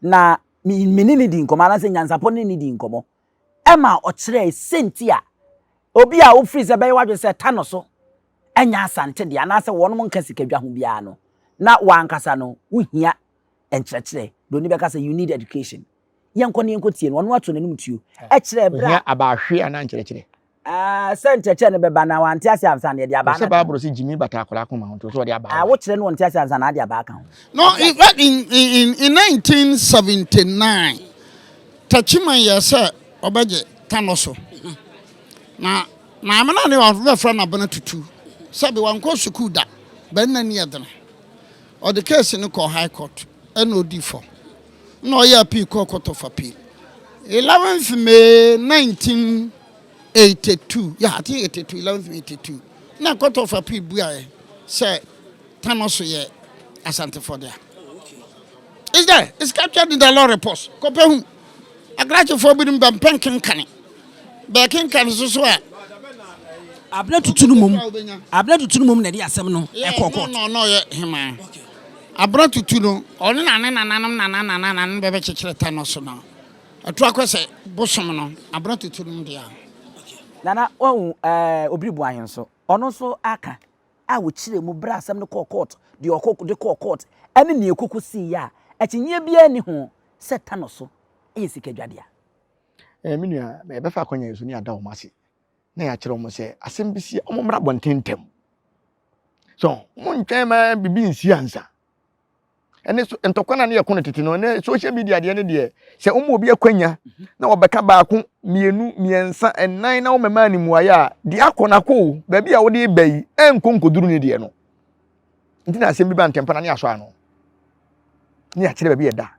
na menini di nkomo na se Nyansapo ne ni di nkomo ema o kire sentia obi a wo free se be wadwe se Tanoso enya asante de ana se wono nka sikadwa ho bia no na wankasa no wohia enkyerɛkyerɛ do ni bɛka say you need education yɛnkɔ ne yɛnkɔ tie no ɔno ato n'anim tuo ɛkyerɛ bra wohia abahwe ana nkyerɛkyerɛ sɛ nkyerɛkyerɛ ne bɛba na wante ase ansa na yɛde aba na sɛ baaboro sɛ gyimi bata akɔla akoma ho to so ɔde aba wo kyerɛ no wante ase ansa na ade aba aka ho No, in 1979, Tachima yasa obaje Tanoso. Na amana ne wa fra na bana tutu. Sabe wan ko suku da. Ben na ni adana. O the case no call high court. No D4. No ya appeal court of appeal. 11th May 1982. Yeah, I think 82, 11th 82. Na court of appeal buya say Tanoso ye Asante for there. Is there? It's captured in the law reports. Kopehu. A graduate for being Penkin Canny. Baking can so. Abla tutunu mum na di asem no e kokot. No, him. I brought to Tuno, only nan bebe chichet Tanoso now. A truck was a bosomono. I brought to Tuno dia. Nana obi bu ahen so. Ono so aka. A wo chire mu bra asem no court. The okoko de court. Ene ne ekuku si ya. Etinye bia ni ho se Tanoso. Esikadwadea. Menua me befa akonya yesu ni ada o mase. Na ya kire o se asem bi si o mmra bontentem. So, mon twema bibi nsi ansa. Ene so entokwana na yekono tete no ne social media de ne de se o mo obi akwanya na obeka baako mienu miensa ennan na o mema ni muaya de akona ko ba bia wo de bayi enkonkoduru ne de no. Nti na asem bi ba ntempa na ne aso ano. Ni ya kire ba bi eda.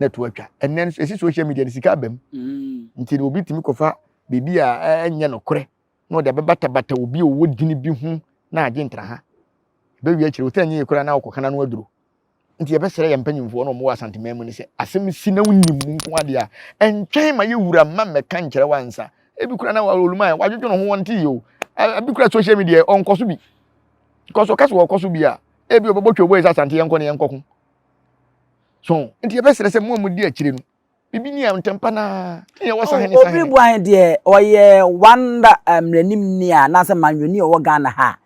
Na to atwa enen esi social media ni sika bam nti de obi timi kofa bibi a enye no kore na de bata obi owo dini bi hu na age ntra ha be wi akire otanye kora na okokana no aduro nti ye besere ye mpanyimfo no mo wa santemam mu ni se asem si na wunnim nko ade a entwen ma ye wura ma meka nkere wansa ebi kura na wa oluma wa dwodwo no ho wonti yo abi kura social media onkoso bi koso kaso wo koso bi a ebi obobotwo boy sa sante yenko ne yenkoko so nti ye besere se mo di akire no bibi ni amtempa na ye wo sa hene sa obi bu an de oye wanda amranim ni a na se manwoni o Ghana ha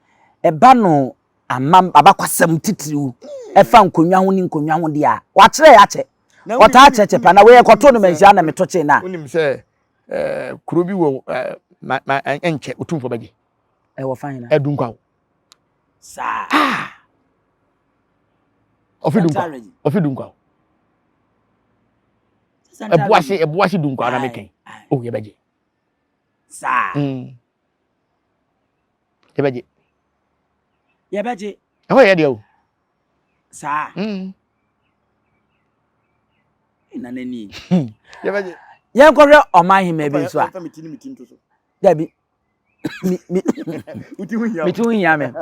eba no amam abakwasam titiriu efa nkonwa ho ni nkonwa ho de a wa kire ya che wata cheche pa na we koto no manhia na metoche na unim se kuro bi wo enche Otumfuo bagi wo fine na edunkwa sa ofidunkwa ebuasi dunkwa na meken oh ye bagi sa ye bagi oh ye de o sa ina nani ye bagi ye nkɔhwɛ ɔman hima bi so a dabi mitu hiya me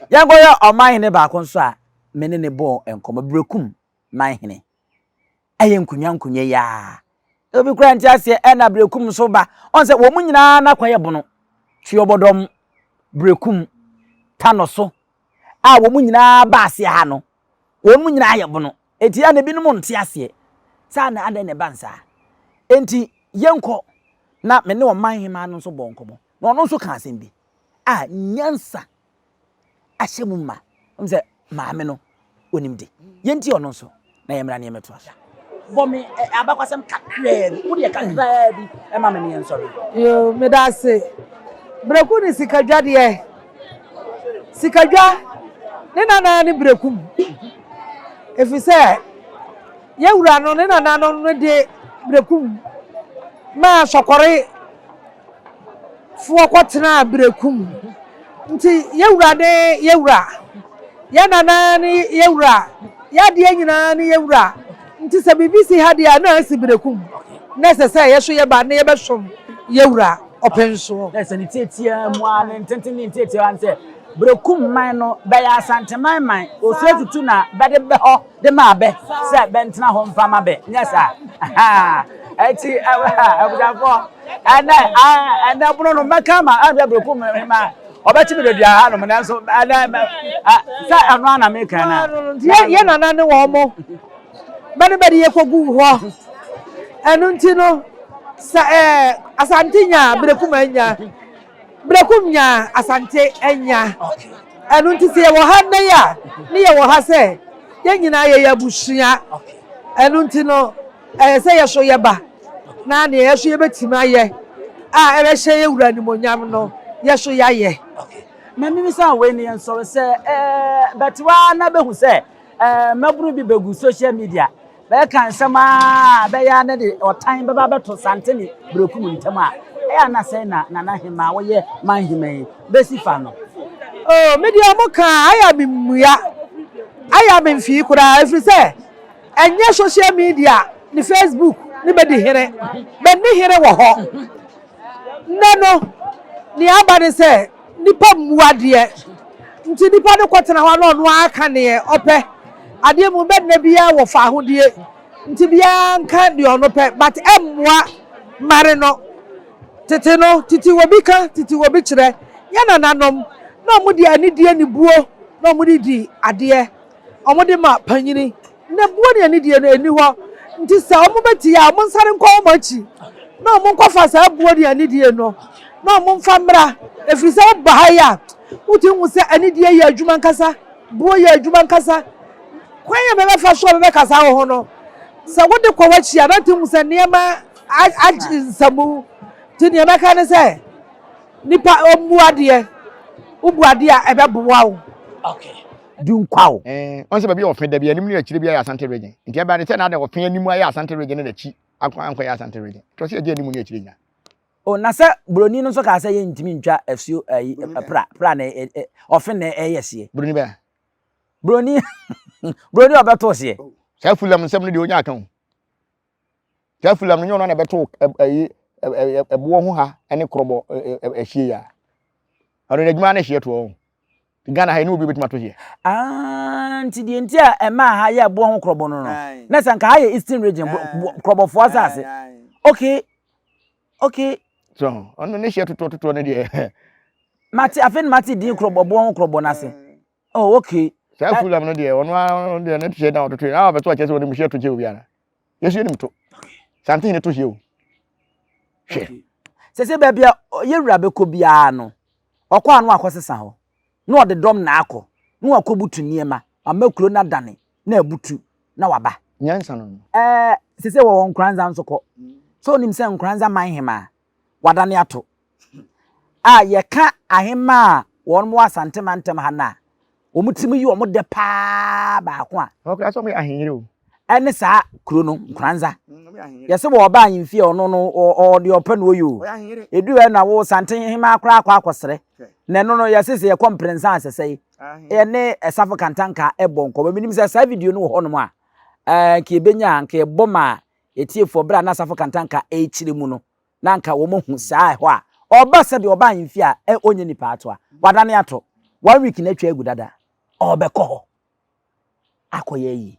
ye nkɔhwɛ ɔman hene ba ko so a mene ne bɔ enkomo brekum man hene aye nkunya ya obi kura nti ase na brekum so ba on se wo mu nyina na kwaye bono Tuobodom brekum Tanoso a wo mu nyina ba ase ha no wo mu nyina aye bono eti ya ne binum nti ase sa na ade ne bansa enti yenko na me ne o man hima no so bɔ nkomo na ono so ka asem bi a nyansa ahyemu ma se maame no onimde yenti ono so na yemra ne yemeto asa bomi abakwasem kakra wo de kakra bi e ma me ne yensori yo me da se breku ni sikadwa de sikadwa ne nana ni brekum efise yewura no ne nana no de brekum ma sokore fuo kwotena brekum nti yewura ya nana ni yewura ya de nyina ni yewura nti se bibisi ha de na asi brekum na se ye so ye ba na ye be som yewura openso na se ni tetia mu an tenteni tetia an se brekum man no be ya Asante man o se tutu na be de be ho de ma be se be ntena ho mfa ma be nyesa aha eti abujafo ana buno no makama an brekum ma obeti me dua ha no me so sa anu ana me kan na ye nana ne wo mo bani ye kogu ho enu nti no sa Asante nya brekum nya Asante enya enu nti se ye wo ha na ya ne ye wo ha se Ye nyina ye yabusua. Enu nti no say yeso yeba. Na ne yeso yebetima ye. A ebe hye ewura ni monyam no yeso yaye. Mami mi san we ni enso say but wa na be hu say maburu bi begu social media. Be kan sama be ya na de otan be ba beto santeni breku mu ntam a na say na hima wo ye man hima be sifa no. Oh, media mo kan aya mimuya. Aya memfi kura every say. Enye social media ni Facebook ni be di here. Be ni here wo ho. Nano ni aba ni say nipa muade. Nti nipa no kwotena ho no aka ne ope. Ade mu be na bia wo fa ahodie. Nti bia nka de ono pe but emmoa mare no. Tete no titi wobi ka titi wobi kire. Ya nanom no mu di anidie ni buo no mu di ade. Omo de ma panyini. Na buo de anidie no eni ho. Nti sa omo beti ya omo nsare nko omo achi. No omo nkofa sa buo de anidie no. No omo mfa mra. Efiri sa ba ha ya. Uti hu se anidie ya adwuma nkasa. Buo ya adwuma nkasa. Kwan ya bebe fa so bebe kasa ho no. Sa wode kwa wachi anati hu se niema nsamu. Ti niema ka ne se nipa omuade. Ubuade a ebe bowa wo. Okay. Dunkwawo. On se ba bi ofen da bi anim ni akire bi ya Asante region. Nti aba ne se na da ofen anim ya Asante region na dachi akwa ya Asante region. To se ade anim ni akire nya. O na se broni no so ka se ye ntimi ntwa afio pra na ofen na yese. Broni ba. Broni broni obeto se. Sa fulam nsem no de onya aka ho. Sa fulam no nyo na beto ebo ho ha ene krobo ehie ya. Aro na djuma na hie to ho. Ghana ha ni obi betima to hie. Nti die nti a ema ha ya ebo ho krobo no no. Na sanka ha ye Eastern region krobo fo asase. Okay. So, ono ne hie to ne de. Mati din krobo bo ho krobo na se. Oh, okay. Sa fulam no de ono de na hie na to na beto achese woni hie to hie obi ana. Yesu ni mto. Something ne to hie o. Hie. Se ba bia ye wura be ko bia no. Okwa anu akosesa ho. No de dom na akọ no akobutu niema amakuro na dane na abutu na waba nyansa no sese wo nkranza nsoko so nim se nkranza man hema wadane ato ye ka ahema won mo Asante mantem ha na omutimi yi omo de pa ba ko a okay so me ahenire o ene sa kuro no nkranza yese wo ba ahemfie ono no o de opa no oyo edu na wo Asante hema akra akosere na no yasese ye komprensa asese ene esafo kantanka ebonko ba minim se sa video no ho no a ke ebenya nke boma etiefo bra na asafo kantanka echire mu no na nka wo mo hu saa ho a oba se de oba ahemfie a onye nipa ato a wadane ato 1 week na twa agudada obekọ ho akoye yi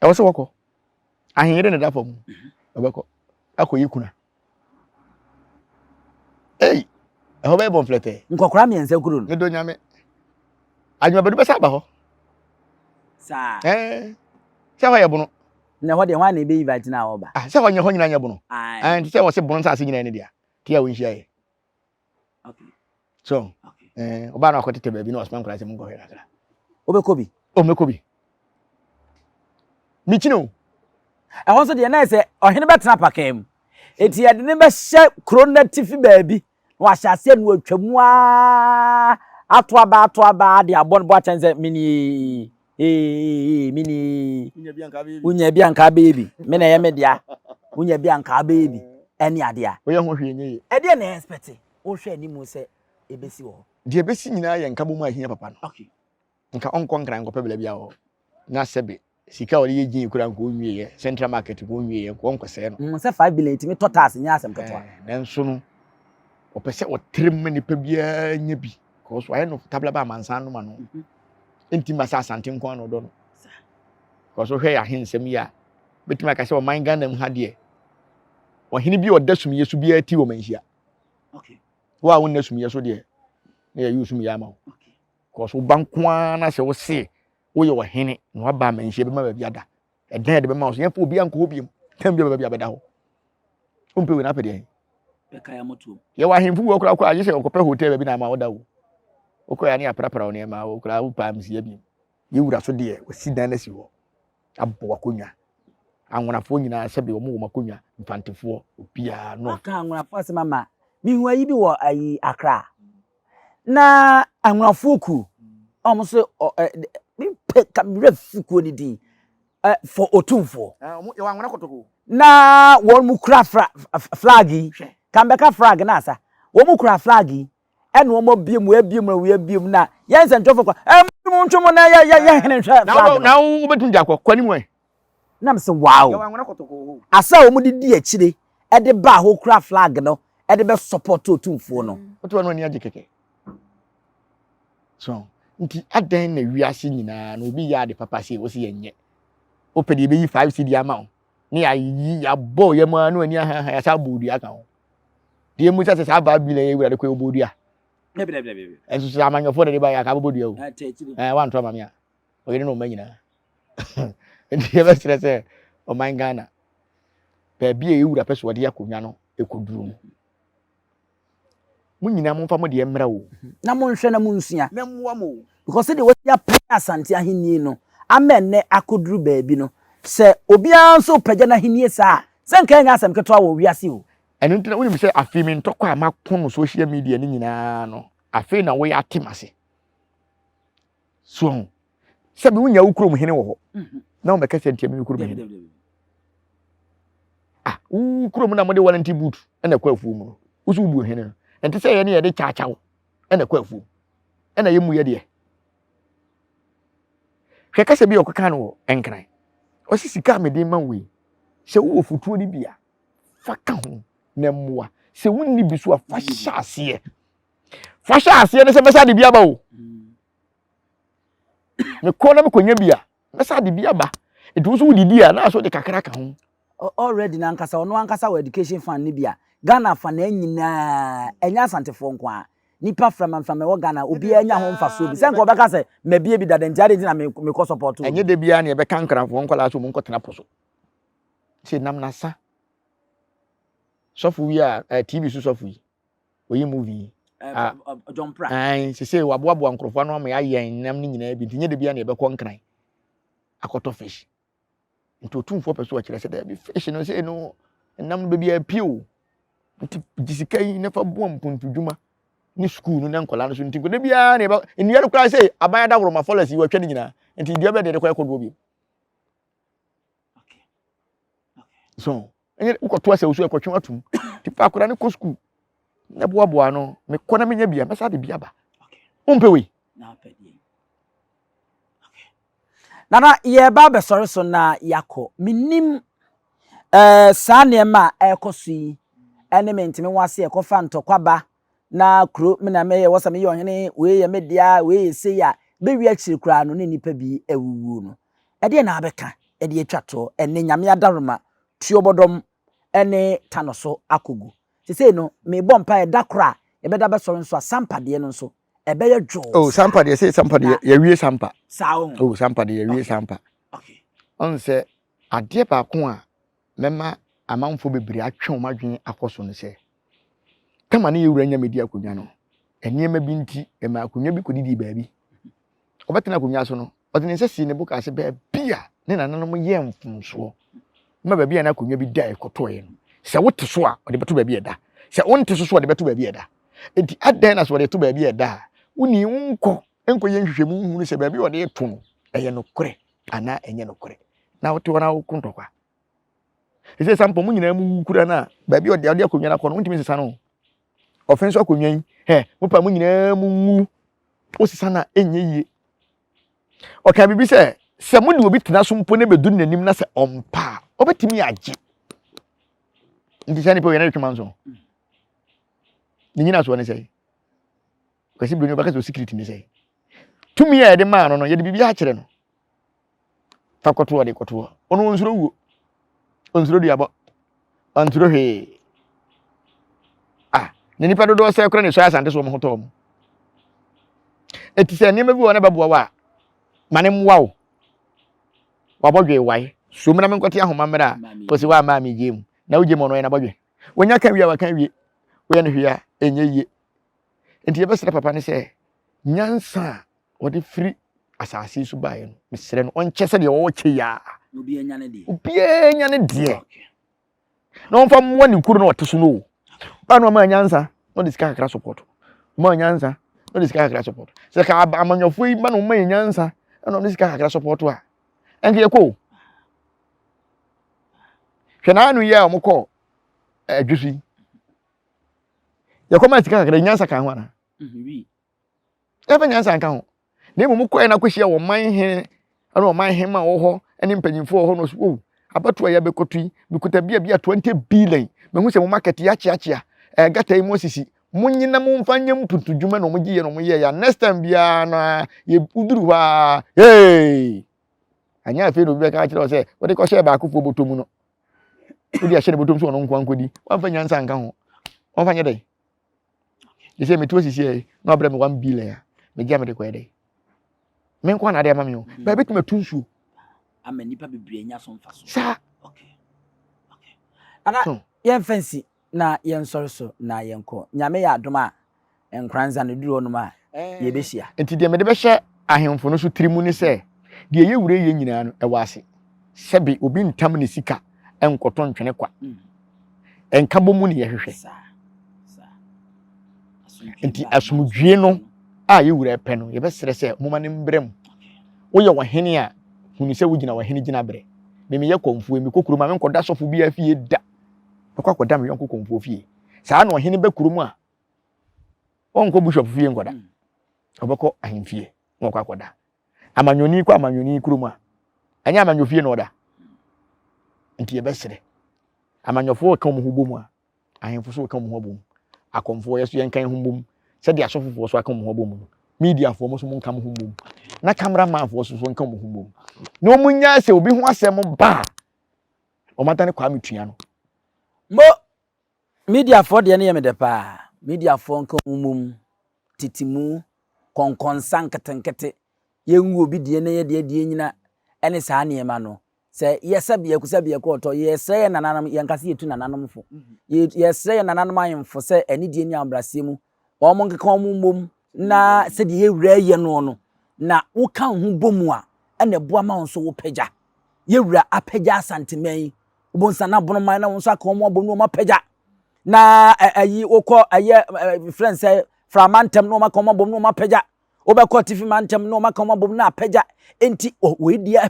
e wo se woko ahenire ne da fam obekọ akoyi kuna ho be bon flete nkokora mi ense kuro no me do nyame adwuma bedu be sa ba ho sa se ho ye bono na ho de ho na ebe invite na oba se ho nye ho nyina nya bono se wo se bono sa se nyina ne dia ti a wo nhia ye okay so oba na akotete ba bi na osman kura se mun go hera kra obekobi omekobi mi chino ho so de na se ohene betena pakam eti ya de ne be hye krona tifi baabi wa hyase no atwamu ato aba de abon bo achenze mini unya bia nka baby me na ye media unya bia nka baby eni ade a oye ho hwe nye e de na expect o hwe ani mu se ebesi wo de ebesi nyina ye nka bo mu ahia papa no okay nka onko nkran nko pebele bia wo na sebe sika wole ye gin kura nko nwie ye central market ko nwie ye ko nko se no se 5 billion timi totas nya asem ketwa nanso no opese o trem nipa bia nya bi ko so aye no tabla ba mansan no ma no enti masa Asante nko ano do no ko so hwe ya hensem ya betima ka se o man Ghana mu ha de o hene bi o da sum yesu bia ti wo manhia okay wa won na sum yeso de na ya yusum ya ma okay ko so bankwa na se wo se wo ye wo hene no aba manhia be ma ba bia da e dan de be ma so ye fo bia nko obiem tam bia ba bia be da ho umpe we na pede kaya moto ye wa hemfu wo kura aje se okope hotel bi na ma oda wo okoya ne aprapra one ma wo kura wo pam si abi ye wura so de o si dan na si wo abɔ akonya anwonafo nyina sɛbe wo mo makonya mfantefo obia no aka anwonafo asema ma mihu ayi bi wo ayi Accra na anwonafo ku omo so mi pe kamera fuku ni din for Otumfuo yo anwona kotoko na won mu kura flag yi kambeka flag na asa won mu kura flag yi ene won mo biem na yense ntofo kwa mu ntwomo na ya hene hwa flag na wo betum jakọ kwani mu na me se wow yo anwona kotoko asa wo mu di akire e de ba ho kura flag no e de be support Otumfuo no otu no ni age keke so nti adan na wiase nyina na obi ya de papa se wo se yenye opedi be yi 5 cd amount ni ya bo ye ma no ani ha ya sa bodu aka ho de mu sa sa ba bi le ye wura de ko bodu a bebe enso sa amanyofo de ba ya ka bodu o wan to mama ya o yire no ma nyina nti e be sire se o man Ghana ba bi e wura peso de akonwa no ekoduru mu nyina mo fa mo de emra wo na mo nhwe na mo nsua na muwa mo because they was ya pay asante ahenni no amenne akoduru baabi no se obia nso pagya na ahenni sa se nka nya asem keto awo wiase o enu ntina woni se afi mi ntokwa amakon no social media ni nyina no afi na wo ya temase so se bi wonya ukrom hene wo ho na wo meka se ntia mi ukrom hene ukrom na mo de warranty boot na kwa afu mu no usu bu hene enti se ye ne ye de chachawo na kwa afu na ye mu ye de hweka se bi okaka no enkran o sika me de man we se wo futuo ni bia fa ka ho na mua se wonni bi so fa hyase ne se mesa de bia ba o me ko na me konya bia mesa de bia ba edu so wudidi a na so de kakra ka ho already na nkasa ono ankasa wa education fan ni bia Ghana fan na nyina enya asantefo nko a nipa from wo Ghana obi anya ho mfaso bi se nko obeka se mabie bi dade ntiade na me ko support enye de bia na e be kankrafo nkola so mo nkotena poso se nam na sa sofu wi a TV so sofu yi oyi movie John Pra se waboabo ankrofo no ma yayen nam ni nyina bi tinye de bia na e be ko nkran akoto fish nti Otumfuo peso akire se da bi fish no se no nam be bia pio nti jisika yi na fa bo mpuntudwuma ni school no na nkola no so nti ko de bia na e ba enua de kra se abanya da woroma policy wa twa ni nyina nti dia be de ko ekodo bi so enye ukoto ase usu ekotwe atum tipa akora ne ko school na boaboa no me kona menya bia mesa de bia ba umpe we na pedi nana ye ba be sori so na yako minim sa ne ma ekoso yi ene mentime wase ekofa ntokwaba na kro me na me ye wasa me ye ohene we ye media we ye se ya be wi akiri kra no ne nipa bi awuwu no ede na abeka ede atwato ene nyame adaroma Tuobodom ene Tanoso akogu sese no me bompa e dakra e be da be soro nso asampade no nso e be ye dwo sampade say sampade ye wie sampa sawo sampade ye wie sampa okay on se ade ba ko a mema amanfo bebre atwe omadwen akoso no se kama ne yewura nya media akonwa no eniema bi nti e ma akonwa bi kodidi baabi obetena akonwa so no odene se si ne buka se ba bia ne nananom ye mfunso ma baabi na akonwa bi da ekotoye no se wote so a ode beto baabi eda se wonte so ode beto baabi eda enti adan na so ode to baabi eda woni unko enko ye nhwehwemu hunu se baabi ode to no eye no kore ana enye no kore na wote wona wokuntokwa ese sampo mu nyina mu kura na baabi ode akonwa na kono ntimi sesa no offense akonwa yi mupa mu nyina mu ngu osisa na enye yie oka bibi se mu de obi tena so mpo ne bedu nanim na se ompa obetimi age ndi sani po yana twema nso ni nyina so ne sei kwasi bi no baka so security ne sei tumi ya de ma no ye de bibi a kire no fakoto de koto ono nsuro wuo onsuro diabo anturo he ne nipa dodo se kora ne so asante so mo hoto mo eti se niam bi wona beboa wa mane mwa wo wabodwe wai so mena me nkote ahoma mera osi wa ma me gem na uje mo no na bodwe wonya kan wi wa kan wi wo ne hwia enye yie enti ye besere papa ne se nyansa wode free asase su bae no mesere no onche se de wo che ya Obi enya ne de. Obi enya ne de. Na on fa mo ni kuru na oteso no. Ba no ma nyansa, no disika kakra support. Ma nyansa, no disika kakra support. Se ka amanyofo yi ba no ma nyansa, no disika kakra support a. Enke ye ko. Hwe na anu ye omko adwusi. Ye ko ma disika kakra nyansa kan ho ana. Wi. E fa nyansa kan ho. Na emu ko na kwhia wo man he, ana wo man he ma wo ho, ene mpanyimfo ho no so. Abatu ya bekotui bikuta bia 20 billion mehu se mo market ya chiachia gata imo sisi munyina mu mfanye mputu dwuma no mugiye no muye ya next time bia na ye uduru ha hey anya fe no bia ka kire se we de ko share ba akofo botomu no we de share botomu so no nkwan kodi wan fa nyansa nka ho wan fa nye dai ye se metu sisi e no abra me 1 billion ya me gya me de ko e dai me nkwa na de ma me o ba betu matunsu ama nipa bebre nya so mfa so sa okay ana yen fancy na yen sorso na yen ko nyame ya adoma enkranza ne duro no ma ye behia enti de me de be hye ahemfo no so trimu ni se de ye wure ye nyina no e wase sebe obi ntam ne sika enkoto ntwene kwa enka bomu ne ye hwehwe enti asumdwie no a ye wure pe no ye be sere se moma ne mbrem wo ye wahene a hunu se wo gina wahene gina bre me ye komfuo mi kokuru ma me nkoda sofo bi afie da akwakoda me yonko komfuo fie saa na wahene be kuru mu a onko bishop fie nkoda obeko ahemfie mo akwakoda amanyoni kuru mu a anya amanyofie no oda nti ye be sere amanyofo ka mo hubo mu a ahemfo so ka mo hubo akomfo yeso yen kan hubo mu se dia sofo so aka mo hubo mu media fo mo so mo kan hubo mu na cameraman fo so nka mo hubo no munya se obi ho asem ba o mata ne kwa metua no mo media fo de ne yemede pa media fo nka mumum titimu konkonsan ketenkete yenwu obi de ne ye de nyina ene saa ne ma no se yesabia kusabia ko to yesre nananam yankase yetu nananam fo yesre nananam ayemfo se ene de ni ambrase mu o mo nkeka o mumum na se de ye wura ye no na wo kan ho bomu a ene boa ma won so wo pagya ye wura apagya santeman ubonsa na bono man na won so aka mo abonu ma pagya na ayi wokọ aye friends say framantem no ma ka mo abonu ma pagya obekọ tifi mantem no ma ka mo abonu na pagya enti we dia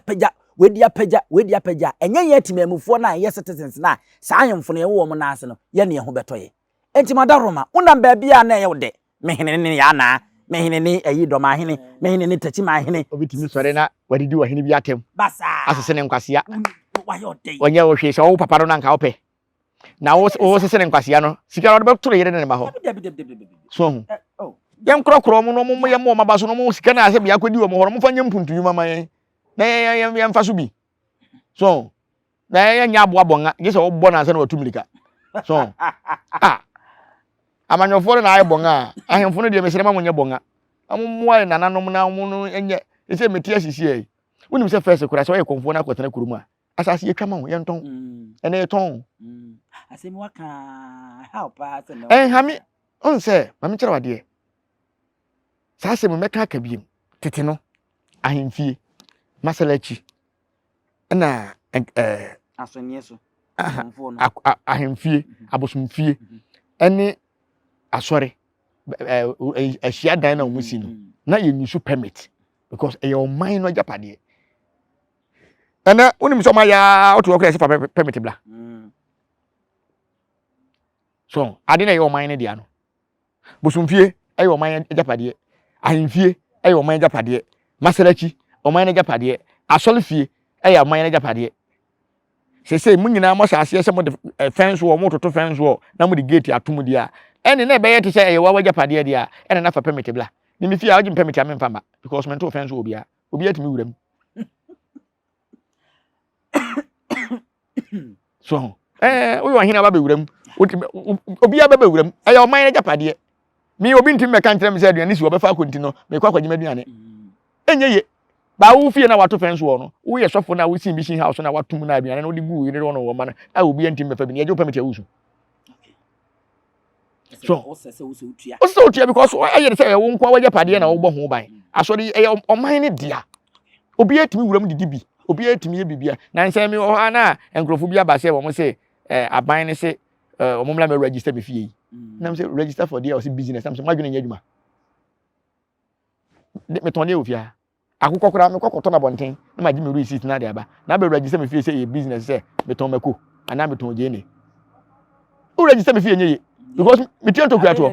pagya enye ye timamufo na ye citizens na saayemfo no ye wo mo na ase no ye ne ho betoye enti madaroma unam ba bia na ye wo de mehene ne ya na mehene ni ayi do ma hene mehene ni tachi ma hene obitimi sore na wadidi wahene bi atem basa asese ne nkwasea wa yo dey onye wo hwe so wo papa no na nka ope na wo sese ne nkwasea no sika no be toro yere ne ba ho so yem krokro mo no mo ye mo maba so no mo sika na ase bia kwedi wo mo horo mo fanye mpuntunyu mama yen na yem fa so bi so na ye nya aboa bonga je se wo bo na ase na watumlika so amanyofo na aye bonga ahemfo no de mesere ma monye bonga amumwa na nanom na mu enye ese metia sisi ai unim se first kura se oye konfo na kwetena kurumu a asase yetwa ma ho ye nton ene yeton asemi waka help us no hami on se mami kire wade sa se me meka ka biem tete no ahemfie masalachi na asonye so ahemfie abosomfie ene asore ahia dan na musi no na ye nyusu permit because e your mind no japade ana unim so ma ya oto okra se permit bla so ade na your mind dia no bosomfie e your mind japade ahemfie e your mind japade masalachi o mind japade asolefie e your mind japade se munyina mo saase se mo de fence wo mo toto fence wo na mo de gate atum dia ene na be yete se e wa japade dia ene na fa permit bla ni mi fi a wajim permit am mfama because mental fence wo bia obi atimi wuram so wo hina ba be wuram obi a be wuram e ya man japade mi obi ntim me kan trem se aduane si wo be fa konti no me kwa kwagima aduane enye ye ba wo fie na wato fence wo no wo ye sofo na wo si mission house na watum na aduane no de gu ire no wo ma na a obi ntim me fa bi ne je permit awusu so o tia because aye say wo nkwa waje pade na wo bo ho ban asori o man ne dia obi atimi wuram didi bi obi etimi ye bibia na nse me ho na enkrofo bi aba se wo mo se aban ne se omomla me register me fie na me se register for there or business am se madwene nya adwuma me ton dey ofia akukọ kora me kokọ to na bonten na ma gi me receipt na dey aba na be register me fie se e business se me ton mako ana me ton je ne o register me fie nye because me tian to kuato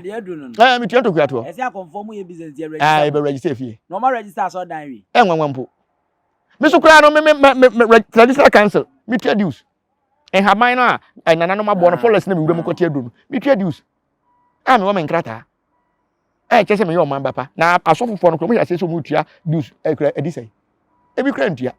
me tian to kuato e se conform ye business dey register be register fie no ma register so dan wi enwanwampo me so kura no me register cancel me tia dues en haban no a nana no ma bo no followers na me wura me kotia do me tia dues me wo me nkrata chese me yo man bapa na asofofo no ko mo ya se so mo tua dues ekra edisai ebi kra ntua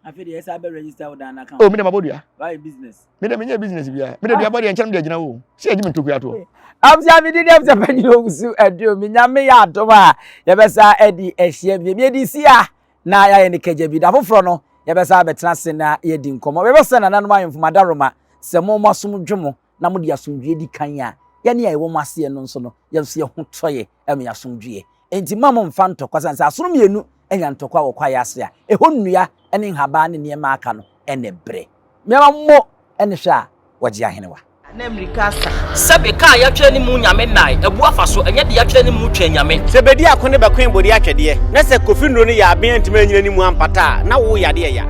afi dey say be register with an account oh me dem abodua why business me dem nya business bia me dem bia body encham de agina wo se agi me tokuya to amsia me dey dem se panyi ogusu edu me nya me ya adoma ye be sa edi ehie bi me di sia na ya ye ne kaja bi da foforo no ye be sa betena se na ye di nkomo we be se na nanom ayemfo madaroma se mo masom dwemo na mo di asomdwe di kan ya ye ne ye wo mase no nso no ye so ye ho toye em ya asomdwe enti mamo mfa ntokwa sanse asono mienu enya ntokwa wo kwa ya ase a eho nnua ene nhaba ne niema aka no ene bre mema mo ene hwa wagye ahenewa na America sebe ka ya twa ni mu nyame nai ebu afaso enye de ya twa ni mu twa nyame sebedi akone be kwen bodi atwede na se kofi nro ni ya aben ntime nyina ni mu ampata na wo ya de ya